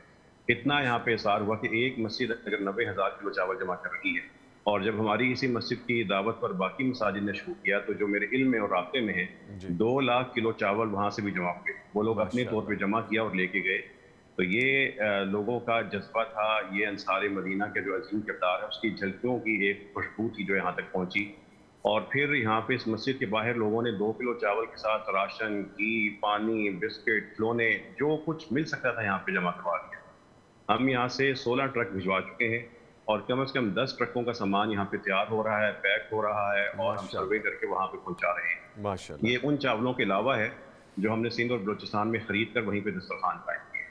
اتنا یہاں پہ احصار ہوا کہ ایک مسجد اگر 90,000 کلو چاول جمع کر رہی ہے، اور جب ہماری اسی مسجد کی دعوت پر باقی مساجد نے شروع کیا تو جو میرے علم میں اور رابطے میں ہے 2 لاکھ کلو چاول وہاں سے بھی جمع ہوئے، وہ لوگ اپنے طور پہ جمع کیا اور لے کے گئے۔ تو یہ لوگوں کا جذبہ تھا، یہ انصار مدینہ کے جو عظیم کردار ہے اس کی جھلکیوں کی ایک خوشبو تھی جو یہاں تک پہنچی، اور پھر یہاں پہ اس مسجد کے باہر لوگوں نے 2 کلو چاول کے ساتھ راشن، گھی، پانی، بسکٹ، کھلونے، جو کچھ مل سکتا تھا یہاں پہ جمع کروا دیا۔ ہم یہاں سے 16 ٹرک بھجوا چکے ہیں، اور کم از کم 10 ٹرکوں کا سامان یہاں پہ تیار ہو رہا ہے، پیک ہو رہا ہے، اور ہم سروے کر کے وہاں پہ پہنچا رہے ہیں۔ ماشاءاللہ۔ یہ ان چاولوں کے علاوہ ہے جو ہم نے سندھ اور بلوچستان میں خرید کر وہیں پہ دسترخوان قائم کیے۔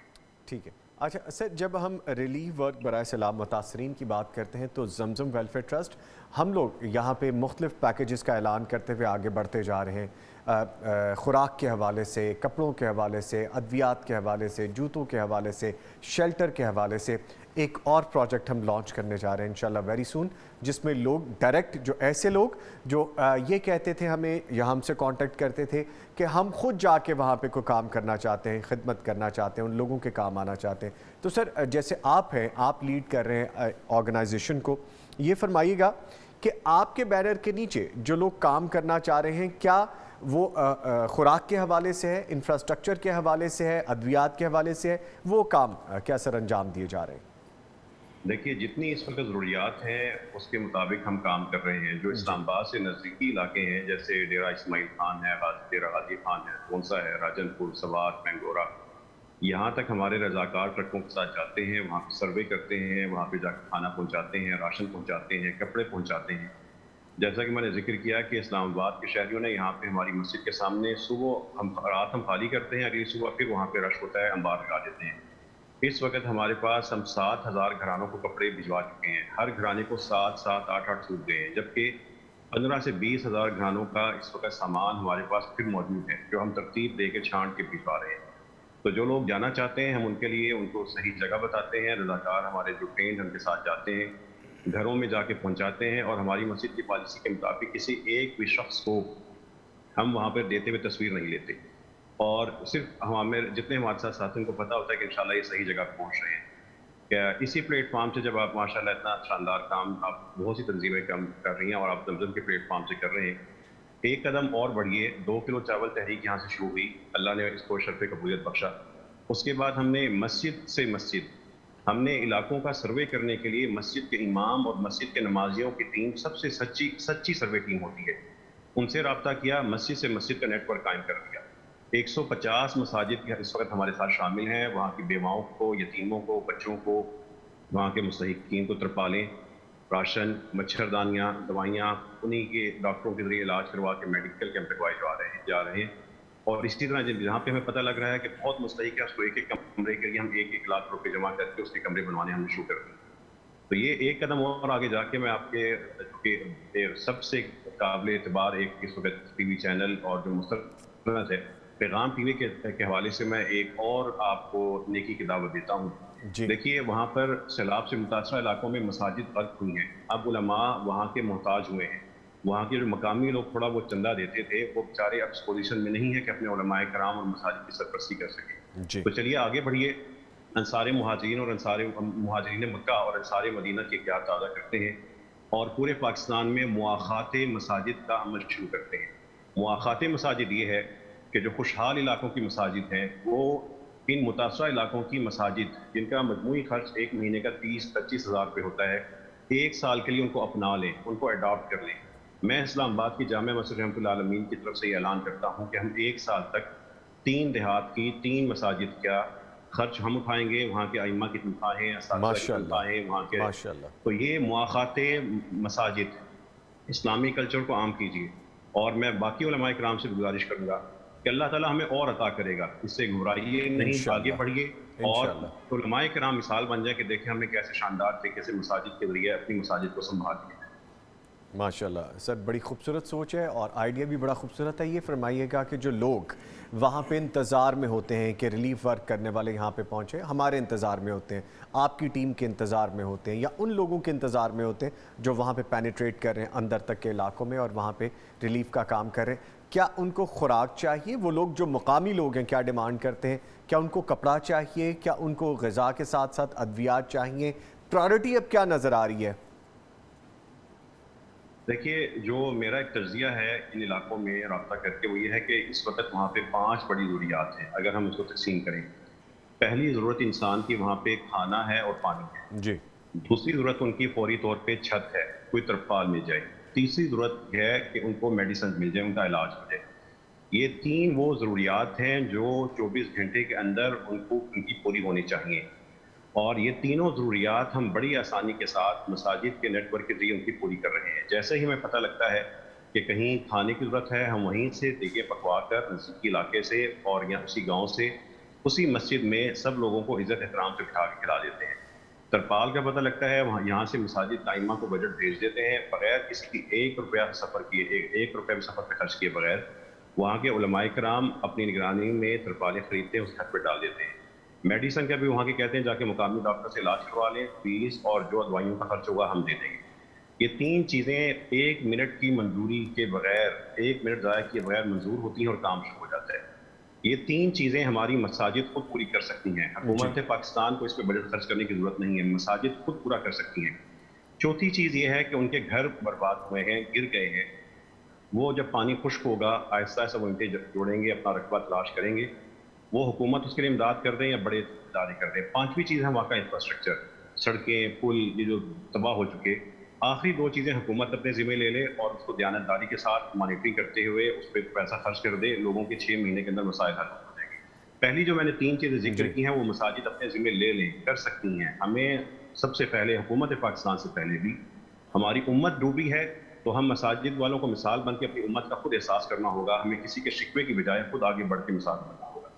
ٹھیک ہے۔ اچھا سر، جب ہم ریلیف ورک برائے سیلاب متاثرین کی بات کرتے ہیں تو زمزم ویلفیئر ٹرسٹ ہم لوگ یہاں پہ مختلف پیکیجز کا اعلان کرتے ہوئے آگے بڑھتے جا رہے ہیں، خوراک کے حوالے سے، کپڑوں کے حوالے سے، ادویات کے حوالے سے، جوتوں کے حوالے سے، شیلٹر کے حوالے سے۔ ایک اور پروجیکٹ ہم لانچ کرنے جا رہے ہیں انشاءاللہ ویری سون، جس میں لوگ ڈائریکٹ، جو ایسے لوگ جو یہ کہتے تھے ہمیں یا ہم سے کانٹیکٹ کرتے تھے کہ ہم خود جا کے وہاں پہ کوئی کام کرنا چاہتے ہیں، خدمت کرنا چاہتے ہیں، ان لوگوں کے کام آنا چاہتے ہیں، تو سر جیسے آپ ہیں، آپ لیڈ کر رہے ہیں آرگنائزیشن کو، یہ فرمائیے گا کہ آپ کے بینر کے نیچے جو لوگ کام کرنا چاہ رہے ہیں کیا وہ خوراک کے حوالے سے ہے، انفراسٹرکچر کے حوالے سے ہے، ادویات کے حوالے سے ہے، وہ کام کیا سر انجام دیے جا رہے ہیں؟ دیکھیے، جتنی اس وقت ضروریات ہیں اس کے مطابق ہم کام کر رہے ہیں۔ جو اسلام آباد سے نزدیکی علاقے ہیں جیسے ڈیرہ اسماعیل خان ہے، ڈیرہ غازی خان ہے، کونسا ہے، راجن پور، سوات، مینگورہ، یہاں تک ہمارے رضاکار ٹرکوں کے ساتھ جاتے ہیں، وہاں پہ سروے کرتے ہیں، وہاں پہ جا کے کھانا پہنچاتے ہیں، راشن پہنچاتے ہیں، کپڑے پہنچاتے ہیں۔ جیسا کہ میں نے ذکر کیا کہ اسلام آباد کے شہریوں نے یہاں پہ ہماری مسجد کے سامنے صبح رات ہم خالی کرتے ہیں، اگلی صبح پھر وہاں پہ رش ہوتا ہے، انبار لگا دیتے ہیں۔ اس وقت ہمارے پاس ہم 7,000 گھرانوں کو کپڑے بھجوا چکے ہیں، ہر گھرانے کو 7، 8 سوٹ گئے ہیں، جبکہ 15 سے 20,000 گھرانوں کا اس وقت سامان ہمارے پاس پھر موجود ہے جو ہم ترتیب دے کے چھانٹ کے بھجوا رہے ہیں۔ تو جو لوگ جانا چاہتے ہیں ہم ان کے لیے ان کو صحیح جگہ بتاتے ہیں، رضاکار ہمارے جو ٹرینڈ ان کے ساتھ جاتے ہیں، گھروں میں جا کے پہنچاتے ہیں، اور ہماری مسجد کی پالیسی کے مطابق کسی ایک بھی شخص کو ہم وہاں پر دیتے ہوئے تصویر نہیں لیتے، اور صرف ہمیں جتنے ہمارے ساتھ ساتھیوں کو پتہ ہوتا ہے کہ انشاءاللہ یہ صحیح جگہ پہنچ رہے ہیں۔ کہ اسی پلیٹ فارم سے جب آپ ماشاءاللہ اتنا شاندار کام، آپ بہت سی تنظیمیں کام کر رہی ہیں اور آپ زمزم کے پلیٹ فارم سے کر رہے ہیں، ایک قدم اور بڑھیے۔ 2 کلو چاول تحریک یہاں سے شروع ہوئی، اللہ نے اس کو شرف قبولیت بخشا۔ اس کے بعد ہم نے مسجد سے مسجد، ہم نے علاقوں کا سروے کرنے کے لیے مسجد کے امام اور مسجد کے نمازیوں کی ٹیم، سب سے سچی سروے ٹیم ہوتی ہے، ان سے رابطہ کیا، مسجد سے مسجد کا نیٹ ورک قائم کر دیا۔ 150 مساجد کے اس وقت ہمارے ساتھ شامل ہیں، وہاں کی بیواؤں کو، یتیموں کو، بچوں کو، وہاں کے مستحقین کو ترپالیں، راشن، مچھردانیاں، دوائیاں، انہی کے ڈاکٹروں کے ذریعے علاج کروا کے میڈیکل کیمپ لگوائے جا رہے ہیں۔ اور اسی طرح جہاں پہ ہمیں پتہ لگ رہا ہے کہ بہت مستحق ہے اس کو ایک ایک کمرے کے لیے ہم 1-1 لاکھ روپے جمع کر کے اس کے کمرے بنوانے ہم نے شروع کر دیے. تو یہ ایک قدم اور آگے جا کے میں آپ کے سب سے قابل اعتبار ایک اس وقت ٹی وی چینل اور جو مستقبل ہے پیغام ٹی وی کے حوالے سے میں ایک اور آپ کو نیکی کی دعوت دیتا ہوں. دیکھیے وہاں پر سیلاب سے متاثرہ علاقوں میں مساجد غرق ہوئی ہیں. اب علماء وہاں کے محتاج ہوئے ہیں. وہاں کے جو مقامی لوگ تھوڑا وہ چندہ دیتے تھے وہ بیچارے اب اس پوزیشن میں نہیں ہے کہ اپنے علماء کرام اور مساجد کی سرپرستی کر سکیں. تو چلیے آگے بڑھیے. انصار مہاجرین اور انصار مہاجرین مکہ اور انصار مدینہ کی یاد تازہ کرتے ہیں اور پورے پاکستان میں مواخات مساجد کا عمل شروع کرتے ہیں. مواخات مساجد یہ ہے کہ جو خوشحال علاقوں کی مساجد ہیں وہ ان متاثرہ علاقوں کی مساجد جن کا مجموعی خرچ ایک مہینے کا 30-25 ہزار روپے ہوتا ہے ایک سال کے لیے ان کو اپنا لیں, ان کو اڈاپٹ کر لیں. میں اسلام آباد کی جامع مسجد رحمۃ اللہ عالمین کی طرف سے یہ اعلان کرتا ہوں کہ ہم ایک سال تک 3 دیہات کی 3 مساجد کا خرچ ہم اٹھائیں گے. وہاں کے ائمہ کی تنخواہیں, اساتذہ کی تنخواہیں, وہاں کے تو یہ مواخات مساجد اسلامی کلچر کو عام کیجیے. اور میں باقی علماء کرام سے گزارش کروں گا کہ اللہ تعالیٰ ہمیں اور عطا کرے گا, اس سے گھبرائیے نہیں, آگے بڑھیے اور علماء کرام مثال بن جائے کہ دیکھیں ہم نے کیسے شاندار طریقے سے مساجد کے ذریعے اپنی مساجد کو سنبھال لیا. ماشاءاللہ سر, بڑی خوبصورت سوچ ہے اور آئیڈیا بھی بڑا خوبصورت ہے. یہ فرمائیے گا کہ جو لوگ وہاں پہ انتظار میں ہوتے ہیں کہ ریلیف ورک کرنے والے یہاں پہ پہنچے, ہمارے انتظار میں ہوتے ہیں, آپ کی ٹیم کے انتظار میں ہوتے ہیں, یا ان لوگوں کے انتظار میں ہوتے ہیں جو وہاں پہ پینیٹریٹ کر رہے ہیں اندر تک کے علاقوں میں اور وہاں پہ ریلیف کا کام کر رہے ہیں, کیا ان کو خوراک چاہیے؟ وہ لوگ جو مقامی لوگ ہیں کیا ڈیمانڈ کرتے ہیں؟ کیا ان کو کپڑا چاہیے؟ کیا ان کو غذا کے ساتھ ساتھ ادویات چاہیے؟ پرائرٹی اب کیا نظر آ رہی ہے؟ دیکھیے جو میرا ایک تجزیہ ہے ان علاقوں میں رابطہ کر کے وہ یہ ہے کہ اس وقت وہاں پہ 5 بڑی ضروریات ہیں اگر ہم اس کو تقسیم کریں. پہلی ضرورت انسان کی وہاں پہ کھانا ہے اور پانی ہے. جی. دوسری ضرورت ان کی فوری طور پہ چھت ہے, کوئی ترپال مل جائے. تیسری ضرورت ہے کہ ان کو میڈیسن مل جائے, ان کا علاج ہو جائے. یہ 3 وہ ضروریات ہیں جو 24 گھنٹے کے اندر ان کی پوری ہونی چاہیے. اور یہ تینوں ضروریات ہم بڑی آسانی کے ساتھ مساجد کے نیٹ ورک کے ذریعے ان کی پوری کر رہے ہیں. جیسے ہی ہمیں پتہ لگتا ہے کہ کہیں کھانے کی ضرورت ہے ہم وہیں سے دیگیں پکوا کر نزدیکی علاقے سے اور یا اسی گاؤں سے اسی مسجد میں سب لوگوں کو عزت احترام سے بٹھا کے کھلا دیتے ہیں. ترپال کا پتہ لگتا ہے وہاں یہاں سے مساجد قائمہ کو بجٹ بھیج دیتے ہیں بغیر اس کی 1 روپیہ سفر کیے, 1 روپیہ بھی سفر پہ خرچ کیے بغیر وہاں کے علماء کرام اپنی نگرانی میں ترپالیں خریدتے ہیں, اس گھر پہ ڈال دیتے ہیں. میڈیسن کا بھی وہاں کے کہتے ہیں جا کے مقامی ڈاکٹر سے علاج کروا لیں, فیس اور جو دوائیوں کا خرچ ہوگا ہم دے دیں گے. یہ 3 چیزیں 1 منٹ کی منظوری کے بغیر, 1 منٹ ضائع کیے بغیر منظور ہوتی ہیں اور کام شروع ہو جاتا ہے. یہ 3 چیزیں ہماری مساجد خود پوری کر سکتی ہیں. حکومت پاکستان کو اس پہ بجٹ خرچ کرنے کی ضرورت نہیں ہے, مساجد خود پورا کر سکتی ہیں. چوتھی چیز یہ ہے کہ ان کے گھر برباد ہوئے ہیں, گر گئے ہیں, وہ جب پانی خشک ہوگا آہستہ آہستہ وہ ان کے جوڑیں گے, اپنا رقبہ تلاش کریں گے. وہ حکومت اس کے لیے امداد کر دیں یا بڑے ادارے کر دیں. 5ویں چیز ہے وہاں کا انفراسٹرکچر, سڑکیں, پل, یہ جو تباہ ہو چکے. آخری 2 چیزیں حکومت اپنے ذمہ لے لے اور اس کو دیانتداری کے ساتھ مانیٹرنگ کرتے ہوئے اس پہ پیسہ خرچ کر دے, لوگوں کے 6 مہینے کے اندر مسائل حل ہو جائیں گے. پہلی جو میں نے 3 چیزیں ذکر کی ہیں وہ مساجد اپنے ذمہ لے لیں, کر سکتی ہیں. ہمیں سب سے پہلے حکومت پاکستان سے پہلے بھی ہماری امت ڈوبی ہے تو ہم مساجد والوں کو مثال بن کے اپنی امت کا خود احساس کرنا ہوگا. ہمیں کسی کے شکوے کی بجائے خود آگے بڑھ کے مثال بننا ہوگا.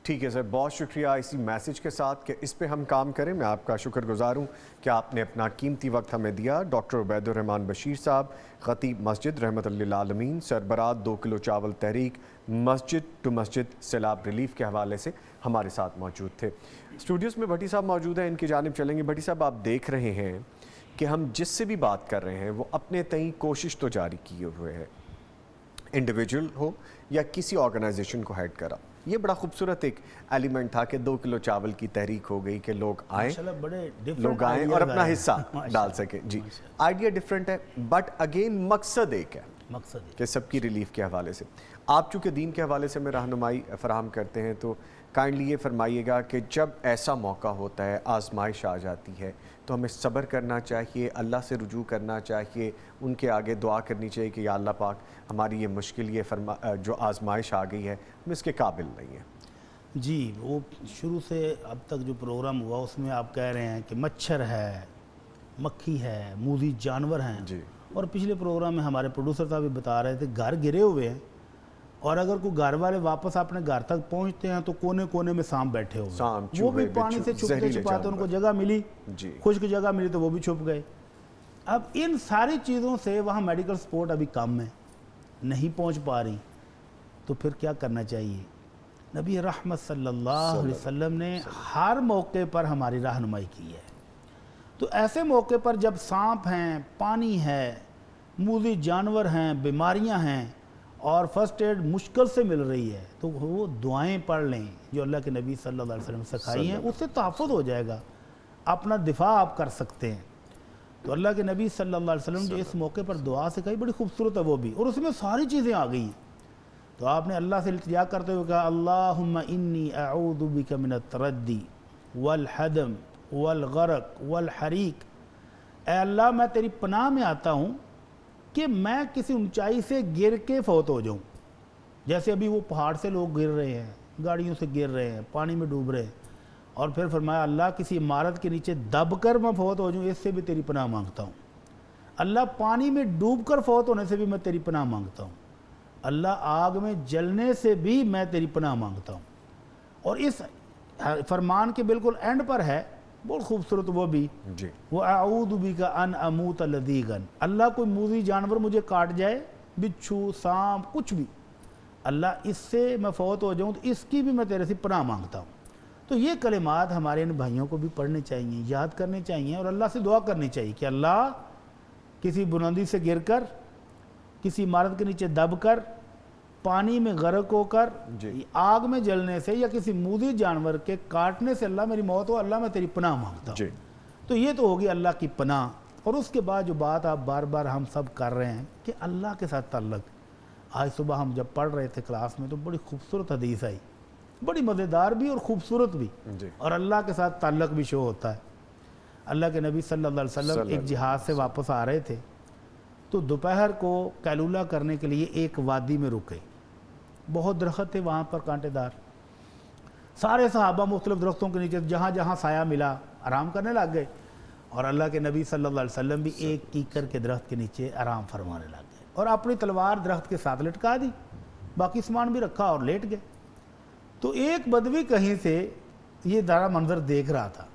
ٹھیک ہے سر, بہت شکریہ اسی میسج کے ساتھ کہ اس پہ ہم کام کریں. میں آپ کا شکر گزار ہوں کہ آپ نے اپنا قیمتی وقت ہمیں دیا. ڈاکٹر عبید الرحمان بشیر صاحب, خطیب مسجد رحمۃ اللہ عالمین, سربراہ 2 کلو چاول تحریک, مسجد ٹو مسجد سیلاب ریلیف کے حوالے سے ہمارے ساتھ موجود تھے. اسٹوڈیوز میں بھٹی صاحب موجود ہیں, ان کی جانب چلیں گے. بھٹی صاحب, آپ دیکھ رہے ہیں کہ ہم جس سے بھی بات کر رہے ہیں وہ اپنے تئیں کوشش تو جاری کیے ہوئے ہے, انڈیویجول ہو یا کسی آرگنائزیشن کو ہیڈ کرا. یہ بڑا خوبصورت ایک ایلیمنٹ تھا کہ 2 کلو چاول کی تحریک ہو گئی کہ لوگ آئیں اور اپنا حصہ ڈال سکیں. جی, آئیڈیا ڈیفرنٹ ہے بٹ اگین مقصد ایک ہے کہ سب کی ریلیف کے حوالے سے. آپ چونکہ دین کے حوالے سے میں رہنمائی فراہم کرتے ہیں تو کائنڈلی یہ فرمائیے گا کہ جب ایسا موقع ہوتا ہے, آزمائش آ جاتی ہے, تو ہمیں صبر کرنا چاہیے, اللہ سے رجوع کرنا چاہیے, ان کے آگے دعا کرنی چاہیے کہ یا اللہ پاک ہماری یہ مشکل, یہ جو آزمائش آ گئی ہے ہم اس کے قابل نہیں ہیں. جی, وہ شروع سے اب تک جو پروگرام ہوا اس میں آپ کہہ رہے ہیں کہ مچھر ہے, مکھی ہے, موذی جانور ہیں. جی, اور پچھلے پروگرام میں ہمارے پروڈیوسر صاحب بھی بتا رہے تھے گھر گرے ہوئے ہیں اور اگر کوئی گھر والے واپس اپنے گھر تک پہنچتے ہیں تو کونے کونے میں سانپ بیٹھے ہوئے، سانپ، وہ بھی چوہے، پانی سے بچھو، چھپتے زہریلے چھپاتے ان کو جانور۔ جگہ ملی، جی خشک جگہ ملی تو وہ بھی چھپ گئے۔ اب ان ساری چیزوں سے وہاں میڈیکل سپورٹ ابھی کم ہے، نہیں پہنچ پا رہی، تو پھر کیا کرنا چاہیے؟ نبی رحمت صلی اللہ علیہ وسلم نے ہر موقع پر ہماری رہنمائی کی ہے۔ تو ایسے موقع پر جب سانپ ہیں، پانی ہے، موذی جانور ہیں، بیماریاں ہیں اور فرسٹ ایڈ مشکل سے مل رہی ہے، تو وہ دعائیں پڑھ لیں جو اللہ کے نبی صلی اللہ علیہ وسلم نے سکھائی ہیں، اس سے تحفظ ہو جائے گا، اپنا دفاع آپ کر سکتے ہیں۔ تو اللہ کے نبی صلی اللہ علیہ وسلم جو اس موقع پر دعا سکھائی بڑی خوبصورت ہے وہ بھی، اور اس میں ساری چیزیں آ گئی ہیں۔ تو آپ نے اللہ سے التجا کرتے ہوئے کہا اللہم انی اعوذ بک من التردی والحدم والغرق والحریق، اے اللہ میں تیری پناہ میں آتا ہوں کہ میں کسی اونچائی سے گر کے فوت ہو جاؤں، جیسے ابھی وہ پہاڑ سے لوگ گر رہے ہیں، گاڑیوں سے گر رہے ہیں، پانی میں ڈوب رہے ہیں، اور پھر فرمایا اللہ کسی عمارت کے نیچے دب کر میں فوت ہو جاؤں، اس سے بھی تیری پناہ مانگتا ہوں۔ اللہ پانی میں ڈوب کر فوت ہونے سے بھی میں تیری پناہ مانگتا ہوں۔ اللہ آگ میں جلنے سے بھی میں تیری پناہ مانگتا ہوں۔ اور اس فرمان کے بالکل اینڈ پر ہے بہت خوبصورت وہ بھی، جی وَأَعُوذُ بِكَ أَنْ أَمُوتَ لَذِيغًا، اللہ کوئی موذی جانور مجھے کاٹ جائے، بچھو، سانپ، کچھ بھی، اللہ اس سے میں فوت ہو جاؤں تو اس کی بھی میں تیرے سے پناہ مانگتا ہوں۔ تو یہ کلمات ہمارے ان بھائیوں کو بھی پڑھنے چاہیے، یاد کرنے چاہیے، اور اللہ سے دعا کرنی چاہیے کہ اللہ کسی بلندی سے گر کر، کسی عمارت کے نیچے دب کر، پانی میں غرق ہو کر، آگ میں جلنے سے، یا کسی موذی جانور کے کاٹنے سے اللہ میری موت ہو، اللہ میں تیری پناہ مانگتا ہوں۔ جی تو یہ تو ہوگی اللہ کی پناہ۔ اور اس کے بعد جو بات آپ بار بار ہم سب کر رہے ہیں کہ اللہ کے ساتھ تعلق، آج صبح ہم جب پڑھ رہے تھے کلاس میں تو بڑی خوبصورت حدیث آئی، بڑی مزیدار بھی اور خوبصورت بھی، اور اللہ کے ساتھ تعلق بھی شو ہوتا ہے۔ اللہ کے نبی صلی اللہ علیہ وسلم ایک جہاد سے واپس آ رہے تھے، تو دوپہر کو قیلولہ کرنے کے لیے ایک وادی میں رکے، بہت درخت تھے وہاں پر کانٹے دار، سارے صحابہ مختلف درختوں کے نیچے جہاں جہاں سایہ ملا آرام کرنے لگ گئے، اور اللہ کے نبی صلی اللہ علیہ وسلم بھی ایک کیکر کے درخت کے نیچے آرام فرمانے لگ گئے، اور اپنی تلوار درخت کے ساتھ لٹکا دی، باقی سامان بھی رکھا اور لیٹ گئے۔ تو ایک بدوی کہیں سے یہ دارا منظر دیکھ رہا تھا،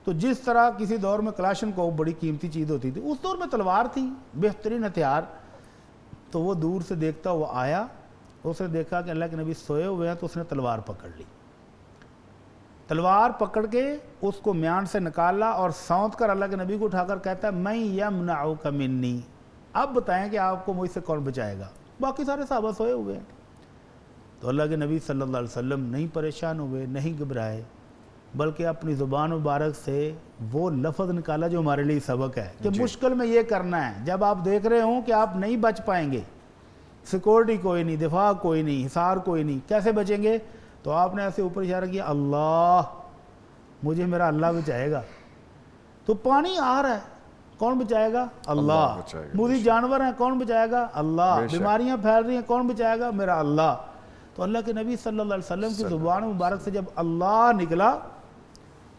تو جس طرح کسی دور میں کلاشن کو بڑی قیمتی چیز ہوتی تھی، اس دور میں تلوار تھی بہترین ہتھیار، تو وہ دور سے دیکھتا وہ آیا، اس نے دیکھا کہ اللہ کے نبی سوئے ہوئے ہیں، تو اس نے تلوار پکڑ لی، تلوار پکڑ کے اس کو میان سے نکالا اور سونت کر اللہ کے نبی کو اٹھا کر کہتا ہے میں یمنعک منی، اب بتائیں کہ آپ کو مجھ سے کون بچائے گا، باقی سارے صحابہ سوئے ہوئے ہیں۔ تو اللہ کے نبی صلی اللہ علیہ وسلم نہیں پریشان ہوئے، نہیں گھبرائے، بلکہ اپنی زبان مبارک سے وہ لفظ نکالا جو ہمارے لیے سبق ہے کہ مشکل میں یہ کرنا ہے، جب آپ دیکھ رہے ہوں کہ آپ نہیں بچ پائیں گے، سیکورٹی کوئی نہیں، دفاع کوئی نہیں، حصار کوئی نہیں، کیسے بچیں گے؟ تو آپ نے ایسے اوپر اشارہ کیا اللہ، مجھے میرا اللہ بچائے گا۔ تو پانی آ رہا ہے، کون بچائے گا؟ اللہ۔ موذی جانور ہیں، کون بچائے گا؟ اللہ۔ بیماریاں پھیل رہی ہیں، کون بچائے گا؟ میرا اللہ۔ تو اللہ کے نبی صلی اللہ علیہ وسلم کی زبان مبارک سے جب اللہ نکلا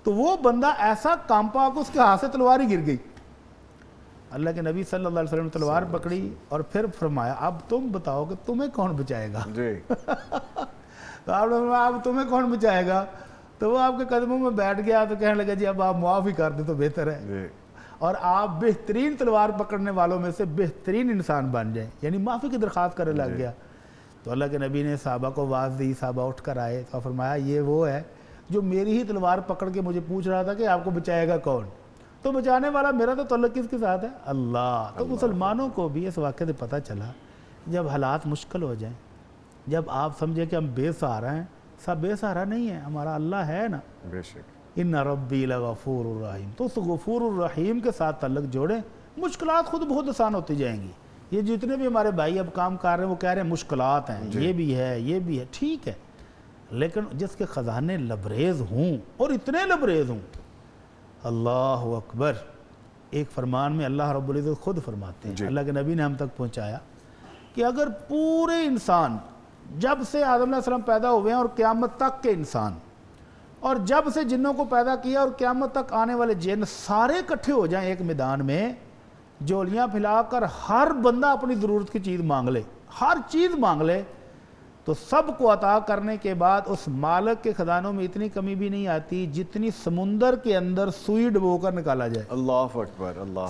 تو وہ بندہ ایسا کانپا کہ اس کے ہاتھ سے تلوار ہی گر گئی۔ اللہ کے نبی صلی اللہ علیہ وسلم نے تلوار پکڑی اور پھر فرمایا اب تم بتاؤ کہ تمہیں کون بچائے گا؟ تو آپ نے فرمایا اب تمہیں کون بچائے گا؟ تو وہ آپ کے قدموں میں بیٹھ گیا، تو کہنے لگا جی اب آپ معاف ہی کر دیں تو بہتر ہے، اور آپ بہترین تلوار پکڑنے والوں میں سے بہترین انسان بن جائیں، یعنی معافی کی درخواست کرنے لگ گیا۔ تو اللہ کے نبی نے صحابہ کو آواز دی، صحابہ اٹھ کر آئے، تو فرمایا یہ وہ ہے جو میری ہی تلوار پکڑ کے مجھے پوچھ رہا تھا کہ آپ کو بچائے گا کون؟ تو بچانے والا میرا تو تعلق کس کے ساتھ ہے؟ اللہ۔ تو مسلمانوں کو بھی اس واقعے سے پتہ چلا جب حالات مشکل ہو جائیں، جب آپ سمجھیں کہ ہم بے سہارا ہیں، سب بے سہارا نہیں ہے، ہمارا اللہ ہے نا، بے شک، ان ربی لغفور الرحیم، تو اس غفور الرحیم کے ساتھ تعلق جوڑیں، مشکلات خود بہت آسان ہوتی جائیں گی۔ یہ جتنے بھی ہمارے بھائی اب کام کر رہے ہیں وہ کہہ رہے ہیں مشکلات ہیں، یہ بھی ہے، یہ بھی ہے، ٹھیک ہے، لیکن جس کے خزانے لبریز ہوں اور اتنے لبریز ہوں، اللہ اکبر۔ ایک فرمان میں اللہ رب العزت خود فرماتے ہیں، اللہ کے نبی نے ہم تک پہنچایا کہ اگر پورے انسان جب سے آدم علیہ السلام پیدا ہوئے ہیں اور قیامت تک کے انسان، اور جب سے جنوں کو پیدا کیا اور قیامت تک آنے والے جن سارے اکٹھے ہو جائیں ایک میدان میں، جولیاں پھیلا کر ہر بندہ اپنی ضرورت کی چیز مانگ لے، ہر چیز مانگ لے، تو سب کو عطا کرنے کے بعد اس مالک کے خزانوں میں اتنی کمی بھی نہیں آتی جتنی سمندر کے اندر سوئی ڈبو کر نکالا جائے. اللہ اکبر، اللہ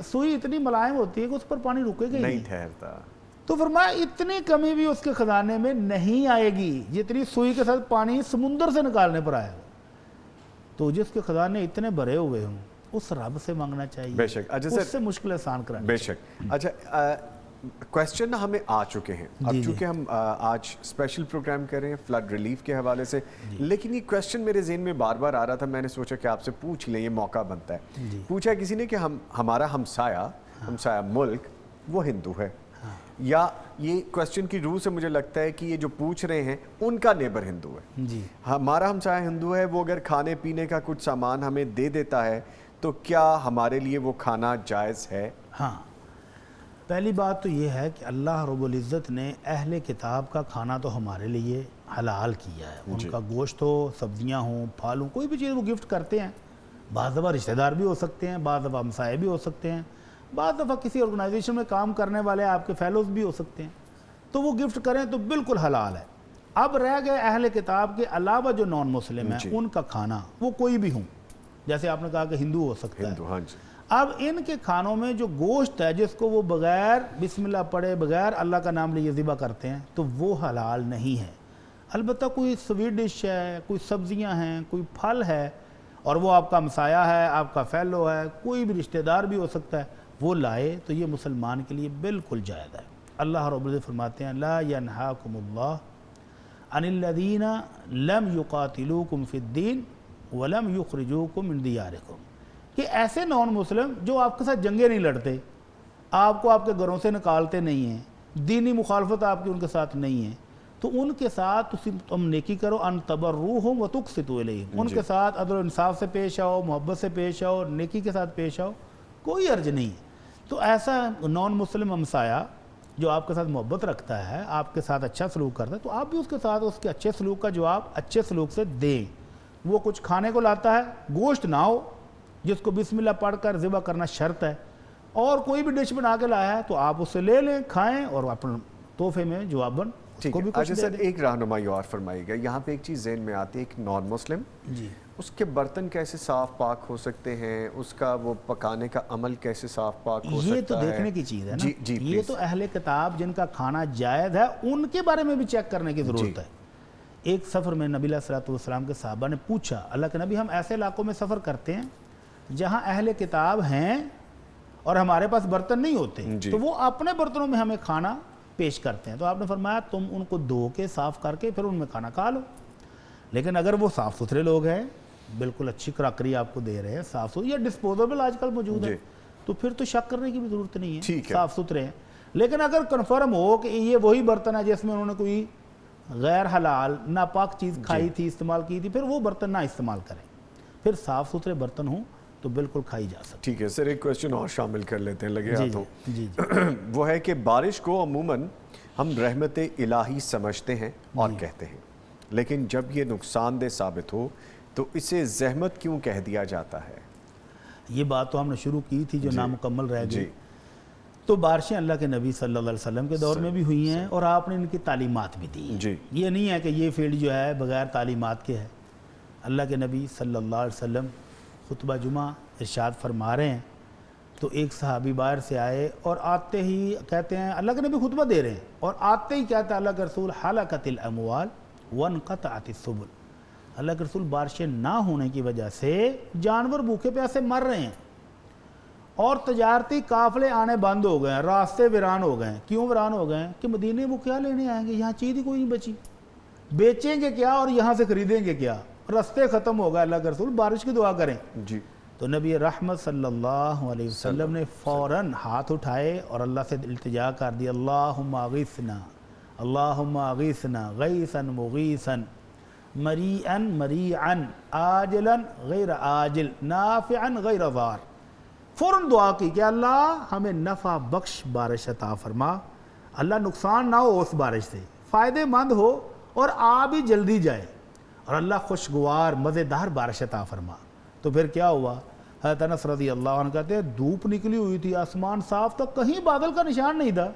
سوئی اتنی ملائم ہوتی ہے کہ اس پر پانی رکے گا نہیں ٹھہرتا. تو فرمایا اتنی کمی بھی اس کے خزانے میں نہیں آئے گی جتنی سوئی کے ساتھ پانی سمندر سے نکالنے پر آئے گا. تو جس کے خزانے اتنے بھرے ہوئے ہوں اس رب سے مانگنا چاہیے، بے شک. اچھا اس سے مشکل آسان کرانا. بے شک. اچھا کویسچن ہمیں آ چکے ہیں اب چونکہ ہم آج اسپیشل پروگرام کر رہے ہیں فلڈ ریلیف کے حوالے سے، لیکن یہ کویسچن میرے ذہن میں بار بار آ رہا تھا، میں نے سوچا کہ آپ سے پوچھ لیں، یہ موقع بنتا ہے. پوچھا کسی نے کہ ہمارا ہمسایہ ملک وہ ہندو ہے، یا یہ کویسچن کی روح سے مجھے لگتا ہے کہ یہ جو پوچھ رہے ہیں ان کا نیبر ہندو ہے. ہمارا ہمسایہ ہندو ہے، وہ اگر کھانے پینے کا کچھ سامان ہمیں دے دیتا ہے تو کیا ہمارے لیے وہ کھانا جائز ہے؟ ہاں، پہلی بات تو یہ ہے کہ اللہ رب العزت نے اہل کتاب کا کھانا تو ہمارے لیے حلال کیا ہے. ان کا گوشت ہو، سبزیاں ہوں، پھل ہوں، کوئی بھی چیز وہ گفٹ کرتے ہیں. بعض دفعہ رشتہ دار بھی ہو سکتے ہیں، بعض دفعہ ہمسائے بھی ہو سکتے ہیں، بعض دفعہ کسی آرگنائزیشن میں کام کرنے والے آپ کے فیلوز بھی ہو سکتے ہیں. تو وہ گفٹ کریں تو بالکل حلال ہے. اب رہ گئے اہل کتاب کے علاوہ جو نان مسلم ہیں ان کا کھانا، وہ کوئی بھی ہوں، جیسے آپ نے کہا کہ ہندو ہو سکتا ہے. اب ان کے کھانوں میں جو گوشت ہے جس کو وہ بغیر بسم اللہ پڑھے، بغیر اللہ کا نام لیے ذبح کرتے ہیں، تو وہ حلال نہیں ہے. البتہ کوئی سویٹ ڈش ہے، کوئی سبزیاں ہیں، کوئی پھل ہے، اور وہ آپ کا ہمسایہ ہے، آپ کا فیلو ہے، کوئی بھی رشتہ دار بھی ہو سکتا ہے، وہ لائے تو یہ مسلمان کے لیے بالکل جائز ہے. اللہ رب العزت فرماتے ہیں لا ینہاکم اللہ عن الذین لم یقاتلوکم فی الدین ولم یخرجوکم من دیارکم، کہ ایسے نان مسلم جو آپ کے ساتھ جنگیں نہیں لڑتے، آپ کو آپ کے گھروں سے نکالتے نہیں ہیں، دینی مخالفت آپ کی ان کے ساتھ نہیں ہے، تو ان کے ساتھ تم نیکی کرو. ان تبروہم وتقسطوا الیہم، ان کے ساتھ عدل و انصاف سے پیش آؤ، محبت سے پیش آؤ، نیکی کے ساتھ پیش آؤ، کوئی حرج نہیں ہے. تو ایسا نان مسلم ہمسایہ جو آپ کے ساتھ محبت رکھتا ہے، آپ کے ساتھ اچھا سلوک کرتا ہے، تو آپ بھی اس کے ساتھ اس کے اچھے سلوک کا جواب اچھے سلوک سے دیں. وہ کچھ کھانے کو لاتا ہے، گوشت نہ ہو جس کو بسم اللہ پڑھ کر ذبح کرنا شرط ہے، اور کوئی بھی ڈش بنا کے لایا ہے تو آپ اس سے لے لیں، کھائیں، اور اپنے تحفے میں جواباً اس کو بھی کچھ دے دیں. سر ایک رہنمائی اور فرمائیے گا، یہاں پہ ایک چیز ذہن میں آتی ہے، ایک نان مسلم اس کے برتن کیسے صاف پاک ہو سکتے ہیں، اس کا وہ پکانے کا عمل کیسے صاف پاک ہو سکتا ہے؟ یہ تو دیکھنے کی چیز ہے نا. یہ تو اہل کتاب جن کا کھانا جائز ہے ان کے بارے میں بھی چیک کرنے کی ضرورت ہے. ایک سفر میں نبی علیہ السلام کے صحابہ نے پوچھا، اللہ کے نبی ہم ایسے علاقوں میں سفر کرتے ہیں جہاں اہل کتاب ہیں اور ہمارے پاس برتن نہیں ہوتے، تو وہ اپنے برتنوں میں ہمیں کھانا پیش کرتے ہیں. تو آپ نے فرمایا تم ان کو دھو کے صاف کر کے پھر ان میں کھانا کھا لو. لیکن اگر وہ صاف ستھرے لوگ ہیں، بالکل اچھی کراکری آپ کو دے رہے ہیں، صاف ستھرے یا ڈسپوزیبل آج کل موجود ہے، تو پھر تو شک کرنے کی بھی ضرورت نہیں ہے، صاف ستھرے ہیں. لیکن اگر کنفرم ہو کہ یہ وہی برتن ہے جس میں انہوں نے کوئی غیر حلال ناپاک چیز کھائی تھی، استعمال کی تھی، پھر وہ برتن نہ استعمال کریں. پھر صاف ستھرے برتن ہوں تو بالکل کھائی جا سکتی. ٹھیک ہے سر، ایک کویسچن اور شامل کر لیتے ہیں، لگے ہاتھوں. وہ ہے کہ بارش کو عموماً ہم رحمت الہی سمجھتے ہیں اور کہتے ہیں، لیکن جب یہ نقصان دہ ثابت ہو تو اسے زحمت کیوں کہہ دیا جاتا ہے؟ یہ بات تو ہم نے شروع کی تھی جو نامکمل رہ گئی. تو بارشیں اللہ کے نبی صلی اللہ علیہ وسلم کے دور میں بھی ہوئی ہیں اور آپ نے ان کی تعلیمات بھی دی ہیں. یہ نہیں ہے کہ یہ فیلڈ جو ہے بغیر تعلیمات کے ہے. اللہ کے نبی صلی اللہ علیہ وسلم خطبہ جمعہ ارشاد فرما رہے ہیں تو ایک صحابی باہر سے آئے اور آتے ہی کہتے ہیں، اللہ کے نبی خطبہ دے رہے ہیں اور آتے ہی کہتا ہے اللہ کے رسول حلقت الاموال وانقطعت السبل، اللہ کے رسول بارشیں نہ ہونے کی وجہ سے جانور بھوکے پیاسے مر رہے ہیں اور تجارتی قافلے آنے بند ہو گئے ہیں، راستے ویران ہو گئے ہیں. کیوں ویران ہو گئے ہیں؟ کہ مدینے وہ کیا لینے آئیں گے، یہاں چیز ہی کوئی نہیں بچی، بیچیں گے کیا اور یہاں سے خریدیں گے کیا، رستے ختم ہو گئے. اللہ کے رسول بارش کی دعا کریں. تو نبی رحمت صلی اللہ علیہ وسلم نے فوراً ہاتھ اٹھائے اور اللہ سے التجا کر دی، اللہم اغیثنا، اللہم اغیثنا غیثا مغیثا مریعا مریعا عاجلا غیر عاجل نافعا غیر ضار. فوراً دعا کی کہ اللہ ہمیں نفع بخش بارش عطا فرما، اللہ نقصان نہ ہو اس بارش سے، فائدے مند ہو اور آ بھی جلدی جائے، اور اللہ خوشگوار مزیدار بارش عطا فرما. تو پھر کیا ہوا؟ حضرت انس رضی اللہ عنہ کہتے ہیں دھوپ نکلی ہوئی تھی، آسمان صاف تھا، کہیں بادل کا نشان نہیں تھا،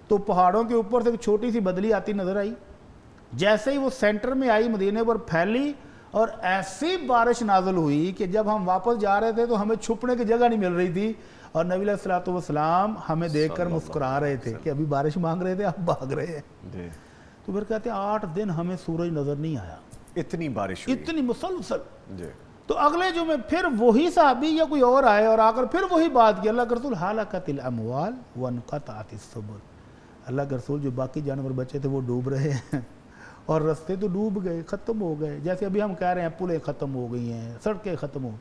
تو پہاڑوں کے اوپر سے ایک چھوٹی سی بدلی آتی نظر آئی جیسے ہی وہ سینٹر میں آئی مدینے پر پھیلی اور ایسی بارش نازل ہوئی کہ جب ہم واپس جا رہے تھے تو ہمیں چھپنے کی جگہ نہیں مل رہی تھی، اور نبی علیہ الصلوۃ والسلام ہمیں دیکھ کر مسکرا رہے تھے کہ ابھی بارش مانگ رہے تھے، اب بھاگ رہے ہیں۔ تو پھر کہتے ہیں 8 دن ہمیں سورج نظر نہیں آیا، اتنی بارش ہوئی، اتنی مسلسل۔ جی تو اگلے جمعے پھر وہی صحابی یا کوئی اور آئے اور آ کر پھر وہی بات کی، اللہ کے رسول ہلکت الاموال وانقطعت السبل، اللہ کے رسول جو باقی جانور بچے تھے وہ ڈوب رہے ہیں اور رستے تو ڈوب گئے، ختم ہو گئے، جیسے ابھی ہم کہہ رہے ہیں پلیں ختم ہو گئی ہیں، سڑکیں ختم ہو،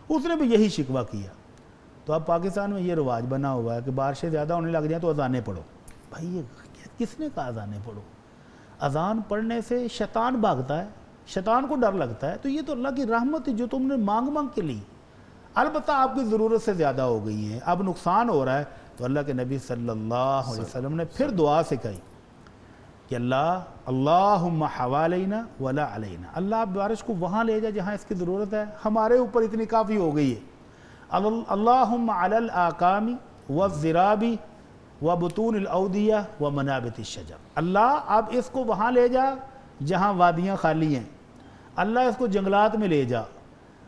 اس نے بھی یہی شکوہ کیا۔ تو اب پاکستان میں یہ رواج بنا ہوا ہے کہ بارشیں زیادہ ہونے لگ جائیں تو اذانیں پڑھو۔ بھائی یہ کس نے کہا اذانیں پڑھو؟ اذان پڑھنے سے شیطان بھاگتا ہے، شیطان کو ڈر لگتا ہے، تو یہ تو اللہ کی رحمت ہے جو تم نے مانگ مانگ کے لی، البتہ آپ کی ضرورت سے زیادہ ہو گئی ہیں، اب نقصان ہو رہا ہے، تو اللہ کے نبی صلی اللہ علیہ وسلم نے پھر دعا سکھائی کہ اللہم حوالینا ولا علینا، اللہ آپ بارش کو وہاں لے جا جہاں اس کی ضرورت ہے، ہمارے اوپر اتنی کافی ہو گئی ہے۔ اللہم علی الاکام والزراب وبطون الاودیہ ومنابت الشجر، اللہ اب اس کو وہاں لے جا جہاں وادیاں خالی ہیں، اللہ اس کو جنگلات میں لے جا،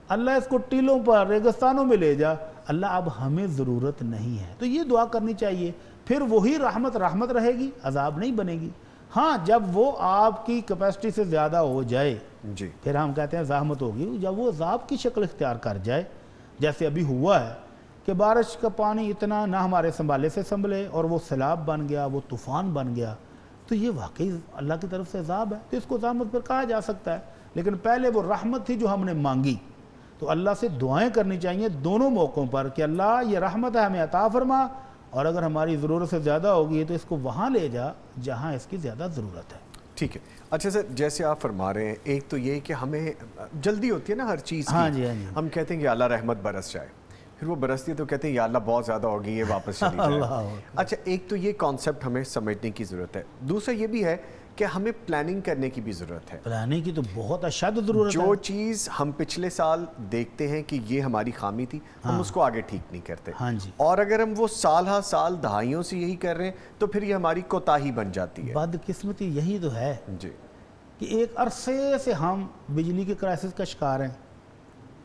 اللہ اس کو ٹیلوں پر ریگستانوں میں لے جا، اللہ اب ہمیں ضرورت نہیں ہے۔ تو یہ دعا کرنی چاہیے، پھر وہی رحمت رہے گی، عذاب نہیں بنے گی۔ ہاں جب وہ آپ کی کیپیسٹی سے زیادہ ہو جائے جی پھر ہم کہتے ہیں زحمت ہوگی، جب وہ عذاب کی شکل اختیار کر جائے، جیسے ابھی ہوا ہے کہ بارش کا پانی اتنا نہ ہمارے سنبھالے سے سنبھلے اور وہ سیلاب بن گیا، وہ طوفان بن گیا، تو یہ واقعی اللہ کی طرف سے عذاب ہے، تو اس کو زحمت پر کہا جا سکتا ہے، لیکن پہلے وہ رحمت تھی جو ہم نے مانگی۔ تو اللہ سے دعائیں کرنی چاہیے دونوں موقعوں پر کہ اللہ یہ رحمت ہے ہمیں عطا فرما، اور اگر ہماری ضرورت سے زیادہ ہوگی تو اس کو وہاں لے جا جہاں اس کی زیادہ ضرورت ہے۔ ٹھیک ہے۔ اچھا سر، جیسے آپ فرما رہے ہیں، ایک تو یہ کہ ہمیں جلدی ہوتی ہے نا ہر چیز کی، ہاں جی ہاں جی، ہم کہتے ہیں کہ اللہ رحمت برس جائے، پھر وہ برستی ہے تو کہتے ہیں یا اللہ بہت زیادہ ہوگی، یہ واپس چلی جائے۔ اچھا ایک تو یہ کانسیپٹ ہمیں سمجھنے کی ضرورت ہے، دوسرا یہ بھی ہے کہ ہمیں پلاننگ کرنے کی بھی ضرورت ہے۔ پلاننگ کی تو بہت اشد ضرورت ہے۔ جو چیز ہم پچھلے سال دیکھتے ہیں کہ یہ ہماری خامی تھی، ہم اس کو آگے ٹھیک نہیں کرتے، ہاں جی، اور اگر ہم وہ سال ہر سال دہائیوں سے یہی کر رہے ہیں تو پھر یہ ہماری کوتاہی بن جاتی ہے۔ بدقسمتی یہی تو ہے جی کہ ایک عرصے سے ہم بجلی کے کرائسس کا شکار ہیں،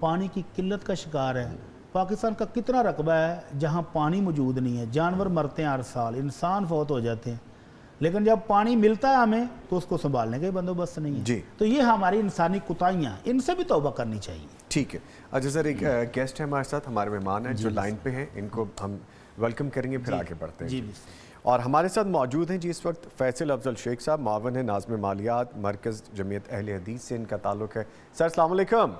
پانی کی قلت کا شکار ہیں۔ پاکستان کا کتنا رقبہ ہے جہاں پانی موجود نہیں ہے، جانور مرتے ہیں ہر سال، انسان فوت ہو جاتے ہیں، لیکن جب پانی ملتا ہے ہمیں تو اس کو سنبھالنے کا بندوبست نہیں ہے۔ جی تو یہ ہماری انسانی کوتاہیاں، ان سے بھی توبہ کرنی چاہیے۔ ٹھیک ہے۔ اچھا سر، ایک گیسٹ ہے ہمارے ساتھ، ہمارے مہمان ہیں جو لائن پہ ہیں، ان کو ہم ویلکم کریں گے، پھر آگے بڑھتے ہیں۔ جی اور ہمارے ساتھ موجود ہیں جی اس وقت فیصل افضل شیخ صاحب، معاون ہے ناظم مالیات مرکز جمعیت اہل حدیث سے ان کا تعلق ہے۔ سر السلام علیکم۔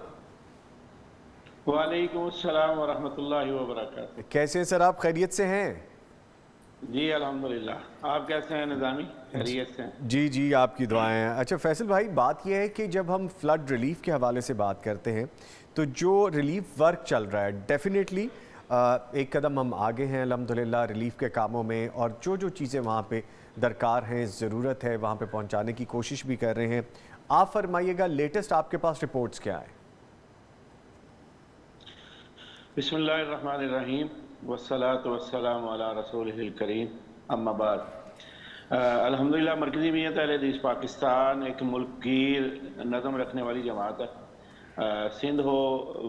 وعلیکم السلام ورحمۃ اللہ وبرکاتہ۔ کیسے ہیں سر آپ، خیریت سے ہیں؟ جی الحمدللہ، آپ کیسے ہیں نظامی؟ خیریت سے ہیں؟ جی جی آپ کی دعائیں ہیں۔ اچھا فیصل بھائی، بات یہ ہے کہ جب ہم فلڈ ریلیف کے حوالے سے بات کرتے ہیں تو جو ریلیف ورک چل رہا ہے ڈیفینیٹلی ایک قدم ہم آگے ہیں الحمدللہ ریلیف کے کاموں میں، اور جو جو چیزیں وہاں پہ درکار ہیں، ضرورت ہے، وہاں پہ پہنچانے کی کوشش بھی کر رہے ہیں۔ آپ فرمائیے گا لیٹسٹ آپ کے پاس رپورٹس کیا ہیں؟ بسم اللہ الرحمن الرحیم والصلاة والسلام علی رسولہ الکریم، اما بعد۔ الحمدللہ مرکزی جمعیت اہل حدیث پاکستان ایک ملک کی نظم رکھنے والی جماعت ہے۔ سندھ ہو،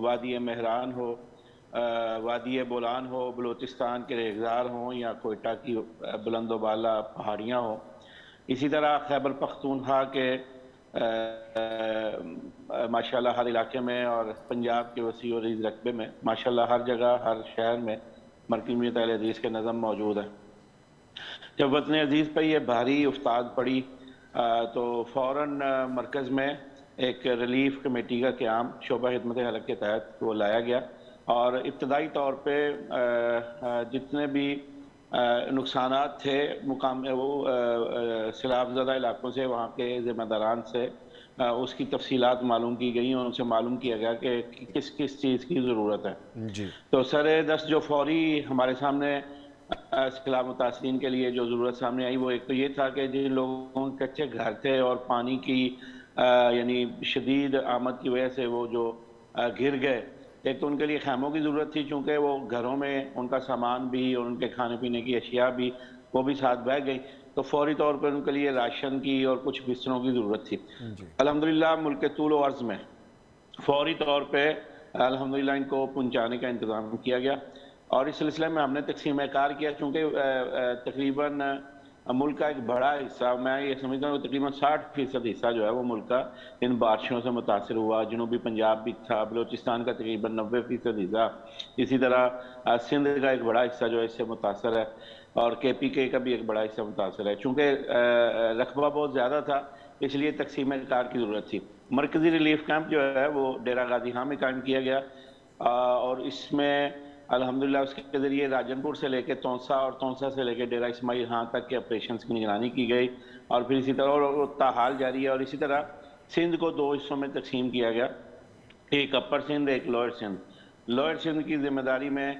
وادی مہران ہو، وادی بولان ہو، بلوچستان کے ریگزار ہوں، یا کوئٹہ کی بلند و بالا پہاڑیاں ہوں، اسی طرح خیبر پختونخوا کے ماشاءاللہ ہر علاقے میں، اور پنجاب کے وسیع و عریض رقبے میں ماشاءاللہ ہر جگہ ہر شہر میں مرکزی جمعیت اہل حدیث کے نظم موجود ہے۔ جب وطن عزیز پہ یہ بھاری افتاد پڑی تو فوراً مرکز میں ایک ریلیف کمیٹی کا قیام شعبہ خدمت خلق کے تحت وہ لایا گیا، اور ابتدائی طور پہ جتنے بھی نقصانات تھے مقام وہ سیلاب زدہ علاقوں سے وہاں کے ذمہ داران سے اس کی تفصیلات معلوم کی گئیں، اور ان سے معلوم کیا گیا کہ کس کس چیز کی ضرورت ہے۔ جی تو سر دست جو فوری ہمارے سامنے سیلاب متاثرین کے لیے جو ضرورت سامنے آئی، وہ ایک تو یہ تھا کہ جن لوگوں کے کچے گھر تھے اور پانی کی یعنی شدید آمد کی وجہ سے وہ جو گر گئے، ایک تو ان کے لیے خیموں کی ضرورت تھی، چونکہ وہ گھروں میں ان کا سامان بھی اور ان کے کھانے پینے کی اشیاء بھی وہ بھی ساتھ بہہ گئی۔ تو فوری طور پر ان کے لیے راشن کی اور کچھ بستروں کی ضرورت تھی۔ الحمدللہ ملک کے طول و عرض میں فوری طور پہ الحمدللہ ان کو پہنچانے کا انتظام کیا گیا، اور اس سلسلے میں ہم نے تقسیم کار کیا، چونکہ تقریباً ملک کا ایک بڑا حصہ، میں یہ سمجھتا ہوں تقریباً 60% حصہ جو ہے وہ ملک کا ان بارشوں سے متاثر ہوا۔ جنوبی پنجاب بھی تھا، بلوچستان کا تقریباً 90% حصہ، اسی طرح سندھ کا ایک بڑا حصہ جو ہے اس سے متاثر ہے، اور KPK کا بھی ایک بڑا حصہ متاثر ہے۔ چونکہ رقبہ بہت زیادہ تھا اس لیے تقسیم کار کی ضرورت تھی۔ مرکزی ریلیف کیمپ جو ہے وہ ڈیرہ غازی خان میں قائم کیا گیا، اور اس میں الحمدللہ اس کے ذریعے راجن پور سے لے کے تونسا اور تونسا سے لے کے ڈیرہ اسماعیل خان تک کے آپریشنز کی نگرانی کی گئی، اور پھر اسی طرح اور تاحال جاری ہے۔ اور اسی طرح سندھ کو 2 حصوں میں تقسیم کیا گیا، ایک اپر سندھ ایک لوئر سندھ۔ لوئر سندھ کی ذمہ داری میں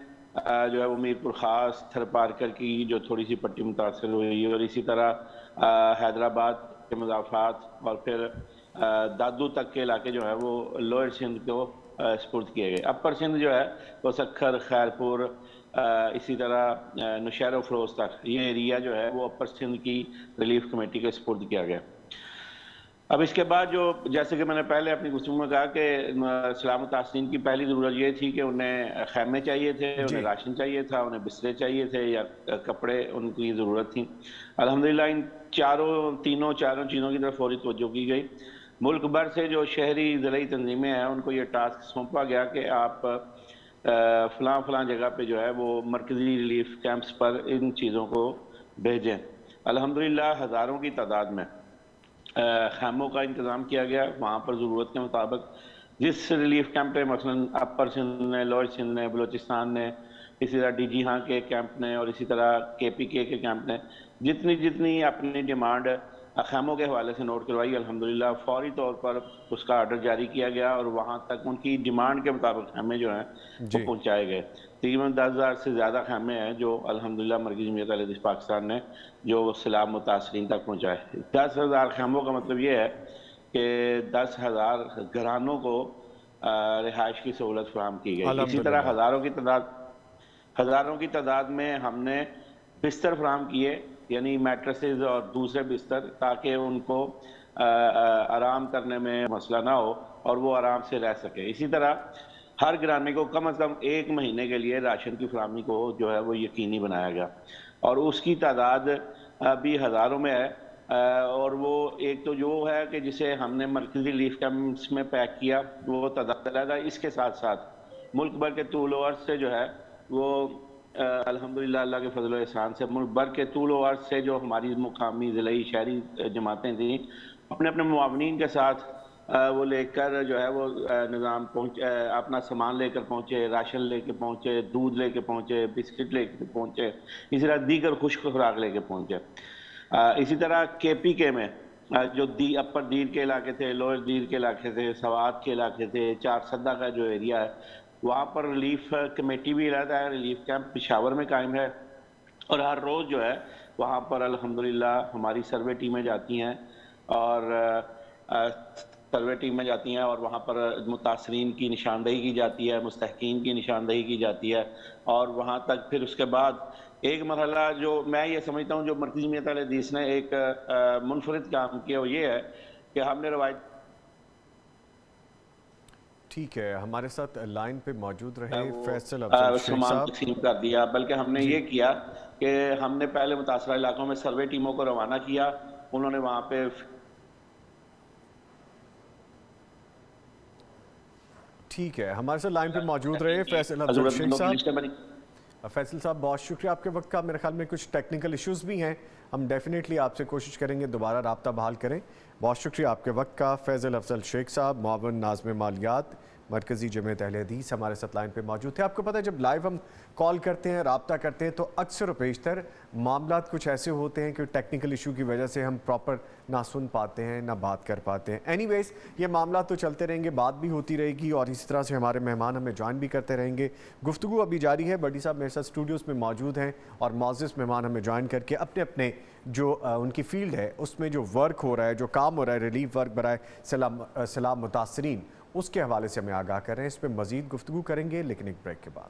جو ہے وہ میر پور خاص، تھر پارکر کی جو تھوڑی سی پٹی متاثر ہوئی، اور اسی طرح حیدرآباد کے مضافات اور پھر دادو تک کے علاقے جو ہے وہ لوئر سندھ کو سپرد کیے گئے۔ اپر سندھ جو ہے وہ سکھر، خیرپور، اسی طرح نوشہر و فروز تک یہ ایریا جو ہے وہ اپر سندھ کی ریلیف کمیٹی کے سپرد کیا گیا۔ اب اس کے بعد جو جیسے کہ میں نے پہلے اپنی گفتگو میں کہا کہ سیلاب متاثرین کی پہلی ضرورت یہ تھی کہ انہیں خیمے چاہیے تھے، انہیں راشن چاہیے تھا، انہیں بسترے چاہیے تھے یا کپڑے ان کی ضرورت تھی۔ الحمدللہ ان چاروں چیزوں کی طرف فوری توجہ کی گئی۔ ملک بھر سے جو شہری ضلعی تنظیمیں ہیں ان کو یہ ٹاسک سونپا گیا کہ آپ فلاں جگہ پہ جو ہے وہ مرکزی ریلیف کیمپس پر ان چیزوں کو بھیجیں۔ الحمدللہ ہزاروں کی تعداد میں خیموں کا انتظام کیا گیا، وہاں پر ضرورت کے مطابق جس ریلیف کیمپ پہ مثلاً اپر سندھ نے، لوئر سندھ نے، بلوچستان نے، اسی طرح DG ہاں کے کیمپ نے، اور اسی طرح KPK کے کیمپ نے جتنی اپنی ڈیمانڈ خیموں کے حوالے سے نوٹ کروائی، الحمدللہ فوری طور پر اس کا آرڈر جاری کیا گیا، اور وہاں تک ان کی ڈیمانڈ کے مطابق خیمے جو ہیں وہ پہنچائے گئے۔ تقریباً 10,000 سے زیادہ خیمے ہیں جو الحمدللہ مرکزی جمعیت اہل حدیث پاکستان نے جو سیلاب متاثرین تک پہنچائے۔ 10,000 خیموں کا مطلب یہ ہے کہ 10,000 گھرانوں کو رہائش کی سہولت فراہم کی گئی۔ اسی طرح ہزاروں کی تعداد میں ہم نے بستر فراہم کیے، یعنی میٹرسز اور دوسرے بستر، تاکہ ان کو آرام کرنے میں مسئلہ نہ ہو اور وہ آرام سے رہ سکے۔ اسی طرح ہر گھرانے کو کم از کم 1 مہینے کے لیے راشن کی فراہمی کو جو ہے وہ یقینی بنایا گیا، اور اس کی تعداد بھی ہزاروں میں ہے۔ اور وہ ایک تو جو ہے کہ جسے ہم نے مرکزی ریلیف کیمپس میں پیک کیا وہ تعداد علیحدہ، اس کے ساتھ ساتھ ملک بھر کے طول و عرض سے جو ہے وہ الحمدللہ اللہ کے فضل و احسان سے ملک بھر کے طول و عرض سے جو ہماری مقامی ضلعی شہری جماعتیں تھیں اپنے معاونین کے ساتھ وہ لے کر جو ہے وہ نظام اپنا سامان لے کر پہنچے، راشن لے کے پہنچے، دودھ لے کے پہنچے، بسکٹ لے کے پہنچے، اسی طرح دیگر خشک خوراک لے کے پہنچے۔ اسی طرح KPK میں جو اپر دیر کے علاقے تھے، لوئر دیر کے علاقے تھے، سوات کے علاقے تھے، 4 سدہ کا جو ایریا ہے وہاں پر ریلیف کمیٹی بھی علیحدہ ہے، ریلیف کیمپ پشاور میں قائم ہے، اور ہر روز جو ہے وہاں پر الحمدللہ ہماری سروے ٹیمیں جاتی ہیں اور وہاں پر متاثرین کی نشاندہی کی جاتی ہے، مستحقین کی نشاندہی کی جاتی ہے، اور وہاں تک پھر اس کے بعد ایک مرحلہ جو میں یہ سمجھتا ہوں جو مرکزی جمعیت اہل حدیث نے ایک منفرد کام کیا وہ یہ ہے کہ ہم نے روایت ٹھیک ہے، ہمارے ساتھ لائن پہ موجود رہے فیصل افضل شیخ صاحب۔ تقسیم کر دیا، بلکہ ہم نے یہ کیا کہ ہم نے پہلے متاثرہ علاقوں میں سروے ٹیموں کو روانہ کیا، انہوں نے وہاں پہ ٹھیک ہے، ہمارے ساتھ لائن پہ موجود رہے فیصل افضل شیخ صاحب۔ فیصل صاحب بہت شکریہ آپ کے وقت کا، میرے خیال میں کچھ ٹیکنیکل ایشوز بھی ہیں، ہم ڈیفینیٹلی آپ سے کوشش کریں گے دوبارہ رابطہ بحال کریں۔ بہت شکریہ آپ کے وقت کا فیصل افضل شیخ صاحب، معاون ناظم مالیات مرکزی جمعیت اہل حدیث ہمارے ساتھ لائن پہ موجود تھے۔ آپ کو پتہ ہے جب لائیو ہم کال کرتے ہیں، رابطہ کرتے ہیں تو اکثر و بیشتر معاملات کچھ ایسے ہوتے ہیں کہ ٹیکنیکل ایشو کی وجہ سے ہم پراپر نہ سن پاتے ہیں نہ بات کر پاتے ہیں۔ اینی ویز یہ معاملات تو چلتے رہیں گے، بات بھی ہوتی رہے گی، اور اسی طرح سے ہمارے مہمان ہمیں جوائن بھی کرتے رہیں گے۔ گفتگو ابھی جاری ہے، بڈی صاحب میرے ساتھ اسٹوڈیوز میں موجود ہیں اور معزز مہمان ہمیں جوائن کر کے اپنے جو ان کی فیلڈ ہے اس میں جو ورک ہو رہا ہے، جو کام ہو رہا ہے ریلیف ورک برائے سیلاب متاثرین، اس کے حوالے سے ہمیں آگاہ کر رہے ہیں۔ اس پہ مزید گفتگو کریں گے لیکن ایک بریک کے بعد۔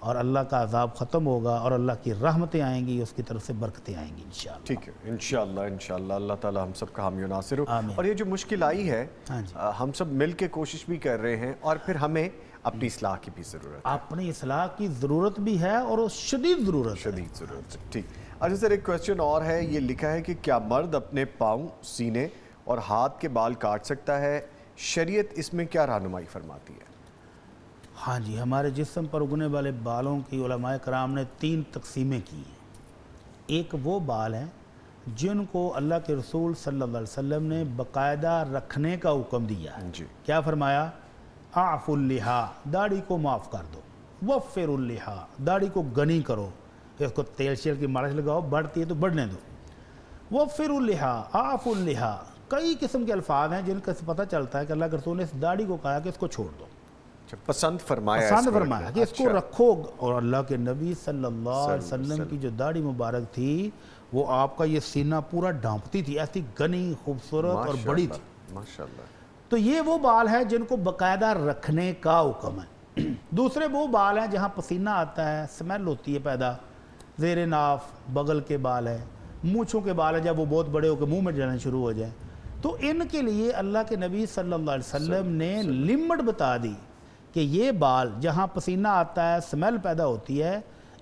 اور اللہ کا عذاب ختم ہوگا اور اللہ کی رحمتیں آئیں گی، اس کی طرف سے برکتیں آئیں گی انشاءاللہ۔ ٹھیک ہے، انشاءاللہ اللہ تعالیٰ ہم سب کا حامی و ناصر ہو۔ آمین۔ اور یہ جو مشکل آئی ہے ہاں جی، ہم سب مل کے کوشش بھی کر رہے ہیں، اور پھر ہمیں اپنی اصلاح کی بھی ضرورت ہے، اپنی اصلاح کی ضرورت بھی ہے اور شدید ضرورت ہے۔ شدید ضرورت ہے۔ ٹھیک، اچھا سر، ایک کویسچن اور ہے، یہ لکھا ہے کہ کیا مرد اپنے پاؤں، سینے اور ہاتھ کے بال کاٹ سکتا ہے؟ شریعت اس میں کیا رہنمائی فرماتی ہے؟ ہاں جی، ہمارے جسم پر اگنے والے بالوں کی علماء کرام نے 3 تقسیمیں کی ہیں۔ ایک وہ بال ہیں جن کو اللہ کے رسول صلی اللہ علیہ وسلم نے باقاعدہ رکھنے کا حکم دیا ہے۔ جی، کیا فرمایا؟ اعف اللحا، داڑھی کو معاف کر دو، وفر اللحا، داڑھی کو گنی کرو، اس کو تیل شیل کی مالش لگاؤ، بڑھتی ہے تو بڑھنے دو۔ وفر اللحا، اعف اللحا، کئی قسم کے الفاظ ہیں جن کا سے پتہ چلتا ہے کہ اللہ کے رسول نے اس داڑھی کو کہا کہ اس کو چھوڑ دو، پسند فرمایا پسند فرمایا کہ اس کو اچھا، رکھو۔ اور اللہ کے نبی صلی اللہ علیہ وسلم کی جو داڑھی مبارک تھی وہ آپ کا یہ سینہ پورا ڈھانپتی تھی، ایسی گنی، خوبصورت اور بڑی تھی۔ ماشاءاللہ۔ تو یہ وہ بال ہیں جن کو باقاعدہ رکھنے کا حکم ہے۔ دوسرے وہ بال ہیں جہاں پسینہ آتا ہے، سمیل ہوتی ہے پیدا، زیر ناف، بغل کے بال ہیں، مونچھوں کے بال ہیں جب وہ بہت بڑے ہو کے منہ میں جانے شروع ہو جائیں، تو ان کے لیے اللہ کے نبی صلی اللہ علیہ وسلم نے لمٹ بتا دی کہ یہ بال جہاں پسینہ آتا ہے، سمیل پیدا ہوتی ہے،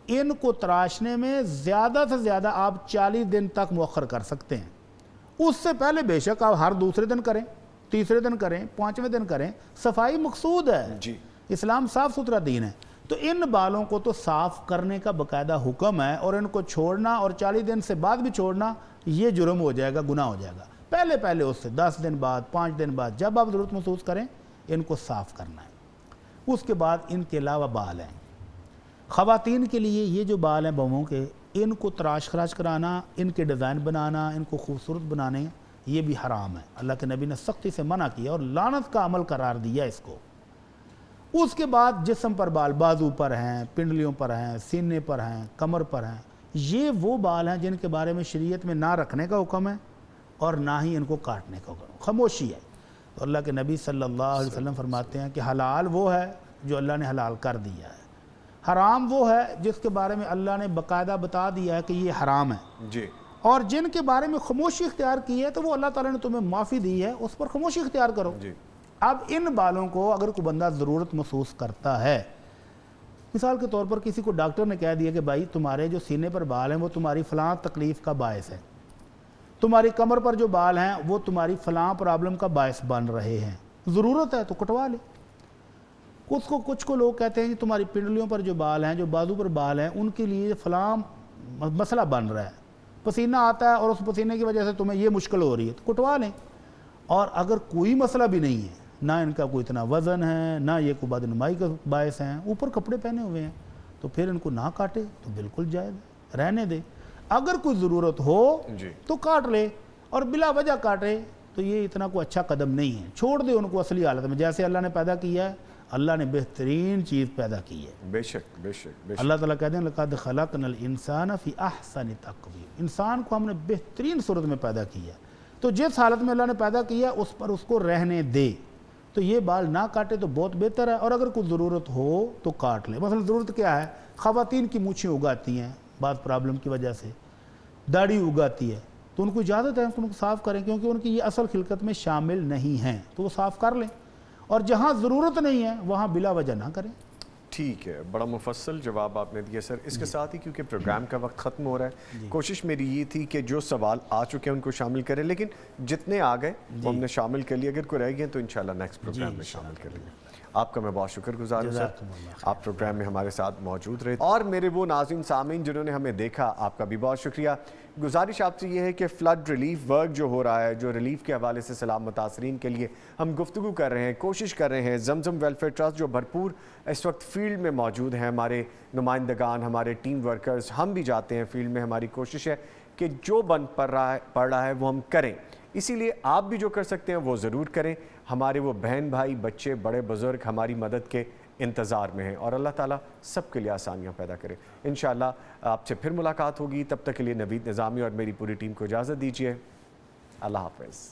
ان کو تراشنے میں زیادہ سے زیادہ آپ 40 دن تک مؤخر کر سکتے ہیں۔ اس سے پہلے بے شک آپ ہر دوسرے دن کریں، تیسرے دن کریں، 5ویں دن کریں، صفائی مقصود ہے۔ جی، اسلام صاف ستھرا دین ہے، تو ان بالوں کو تو صاف کرنے کا باقاعدہ حکم ہے، اور ان کو چھوڑنا اور 40 دن سے بعد بھی چھوڑنا یہ جرم ہو جائے گا، گناہ ہو جائے گا۔ پہلے اس سے 10 دن بعد، 5 دن بعد، جب آپ ضرورت محسوس کریں ان کو صاف کرنا ہے۔ اس کے بعد ان کے علاوہ بال ہیں، خواتین کے لیے یہ جو بال ہیں بہوؤں کے، ان کو تراش خراش کرانا، ان کے ڈیزائن بنانا، ان کو خوبصورت بنانے، یہ بھی حرام ہے۔ اللہ کے نبی نے سختی سے منع کیا اور لعنت کا عمل قرار دیا اس کو۔ اس کے بعد جسم پر بال، بازو پر ہیں، پنڈلیوں پر ہیں، سینے پر ہیں، کمر پر ہیں، یہ وہ بال ہیں جن کے بارے میں شریعت میں نہ رکھنے کا حکم ہے اور نہ ہی ان کو کاٹنے کا حکم، خاموشی ہے۔ تو اللہ کے نبی صلی اللہ علیہ وسلم فرماتے ہیں کہ حلال وہ ہے جو اللہ نے حلال کر دیا ہے، حرام وہ ہے جس کے بارے میں اللہ نے باقاعدہ بتا دیا ہے کہ یہ حرام ہے، جی، اور جن کے بارے میں خاموشی اختیار کی ہے تو وہ اللہ تعالیٰ نے تمہیں معافی دی ہے، اس پر خاموشی اختیار کرو۔ جی، اب ان بالوں کو اگر کوئی بندہ ضرورت محسوس کرتا ہے، مثال کے طور پر کسی کو ڈاکٹر نے کہہ دیا کہ بھائی تمہارے جو سینے پر بال ہیں وہ تمہاری فلاں تکلیف کا باعث ہے، تمہاری کمر پر جو بال ہیں وہ تمہاری فلاں پرابلم کا باعث بن رہے ہیں، ضرورت ہے تو کٹوا لے۔ کچھ کو لوگ کہتے ہیں کہ تمہاری پنڈلیوں پر جو بال ہیں، جو بازو پر بال ہیں، ان کے لیے فلاں مسئلہ بن رہا ہے، پسینہ آتا ہے اور اس پسینے کی وجہ سے تمہیں یہ مشکل ہو رہی ہے، تو کٹوا لیں۔ اور اگر کوئی مسئلہ بھی نہیں ہے، نہ ان کا کوئی اتنا وزن ہے، نہ یہ کوئی بدنمائی کا باعث ہیں، اوپر کپڑے پہنے ہوئے ہیں، تو پھر ان کو نہ کاٹے تو بالکل جائز ہے، رہنے دے۔ اگر کوئی ضرورت ہو جی، تو کاٹ لے، اور بلا وجہ کاٹے تو یہ اتنا کوئی اچھا قدم نہیں ہے، چھوڑ دے ان کو اصلی حالت میں جیسے اللہ نے پیدا کیا ہے۔ اللہ نے بہترین چیز پیدا کی ہے، بے شک بے شک بے شک۔ اللہ تعالیٰ کہتے ہیں لَقَدْ خَلَقْنَا الْإِنسَانَ فِي أَحْسَنِ تَقْوِيمٍ، انسان کو ہم نے بہترین صورت میں پیدا کیا ہے، تو جس حالت میں اللہ نے پیدا کیا اس پر اس کو رہنے دے، تو یہ بال نہ کاٹے تو بہت بہتر ہے، اور اگر کوئی ضرورت ہو تو کاٹ لے۔ مثلا ضرورت کیا ہے؟ خواتین کی مونچھیں اگاتی ہیں بعض پرابلم کی وجہ سے، داڑھی اگاتی ہے، تو ان کو اجازت ہے ان کو صاف کریں، کیونکہ ان کی یہ اصل خلقت میں شامل نہیں ہیں، تو وہ صاف کر لیں، اور جہاں ضرورت نہیں ہے وہاں بلا وجہ نہ کریں۔ ٹھیک ہے، بڑا مفصل جواب آپ نے دیا سر۔ اس کے ساتھ ہی کیونکہ پروگرام کا وقت ختم ہو رہا ہے، کوشش میری یہ تھی کہ جو سوال آ چکے ہیں ان کو شامل کریں، لیکن جتنے آ گئے وہ ہم نے شامل کر لیے، اگر کوئی رہ گئے تو انشاءاللہ نیکسٹ پروگرام میں شامل کر لیں گے۔ آپ کا میں بہت شکر گزار ہوں سر، آپ پروگرام میں ہمارے ساتھ موجود رہے، اور میرے وہ ناظرین سامعین جنہوں نے ہمیں دیکھا، آپ کا بھی بہت شکریہ۔ گزارش آپ سے یہ ہے کہ فلڈ ریلیف ورک جو ہو رہا ہے، جو ریلیف کے حوالے سے سیلاب متاثرین کے لیے ہم گفتگو کر رہے ہیں، کوشش کر رہے ہیں، زمزم ویلفیئر ٹرسٹ جو بھرپور اس وقت فیلڈ میں موجود ہیں، ہمارے نمائندگان، ہمارے ٹیم ورکرز، ہم بھی جاتے ہیں فیلڈ میں، ہماری کوشش ہے کہ جو بن پڑ رہا ہے وہ ہم کریں، اسی لیے آپ بھی جو کر سکتے ہیں وہ ضرور کریں۔ ہمارے وہ بہن بھائی، بچے، بڑے بزرگ ہماری مدد کے انتظار میں ہیں، اور اللہ تعالیٰ سب کے لیے آسانیاں پیدا کرے۔ انشاءاللہ آپ سے پھر ملاقات ہوگی، تب تک کے لیے نوید نظامی اور میری پوری ٹیم کو اجازت دیجیے، اللہ حافظ۔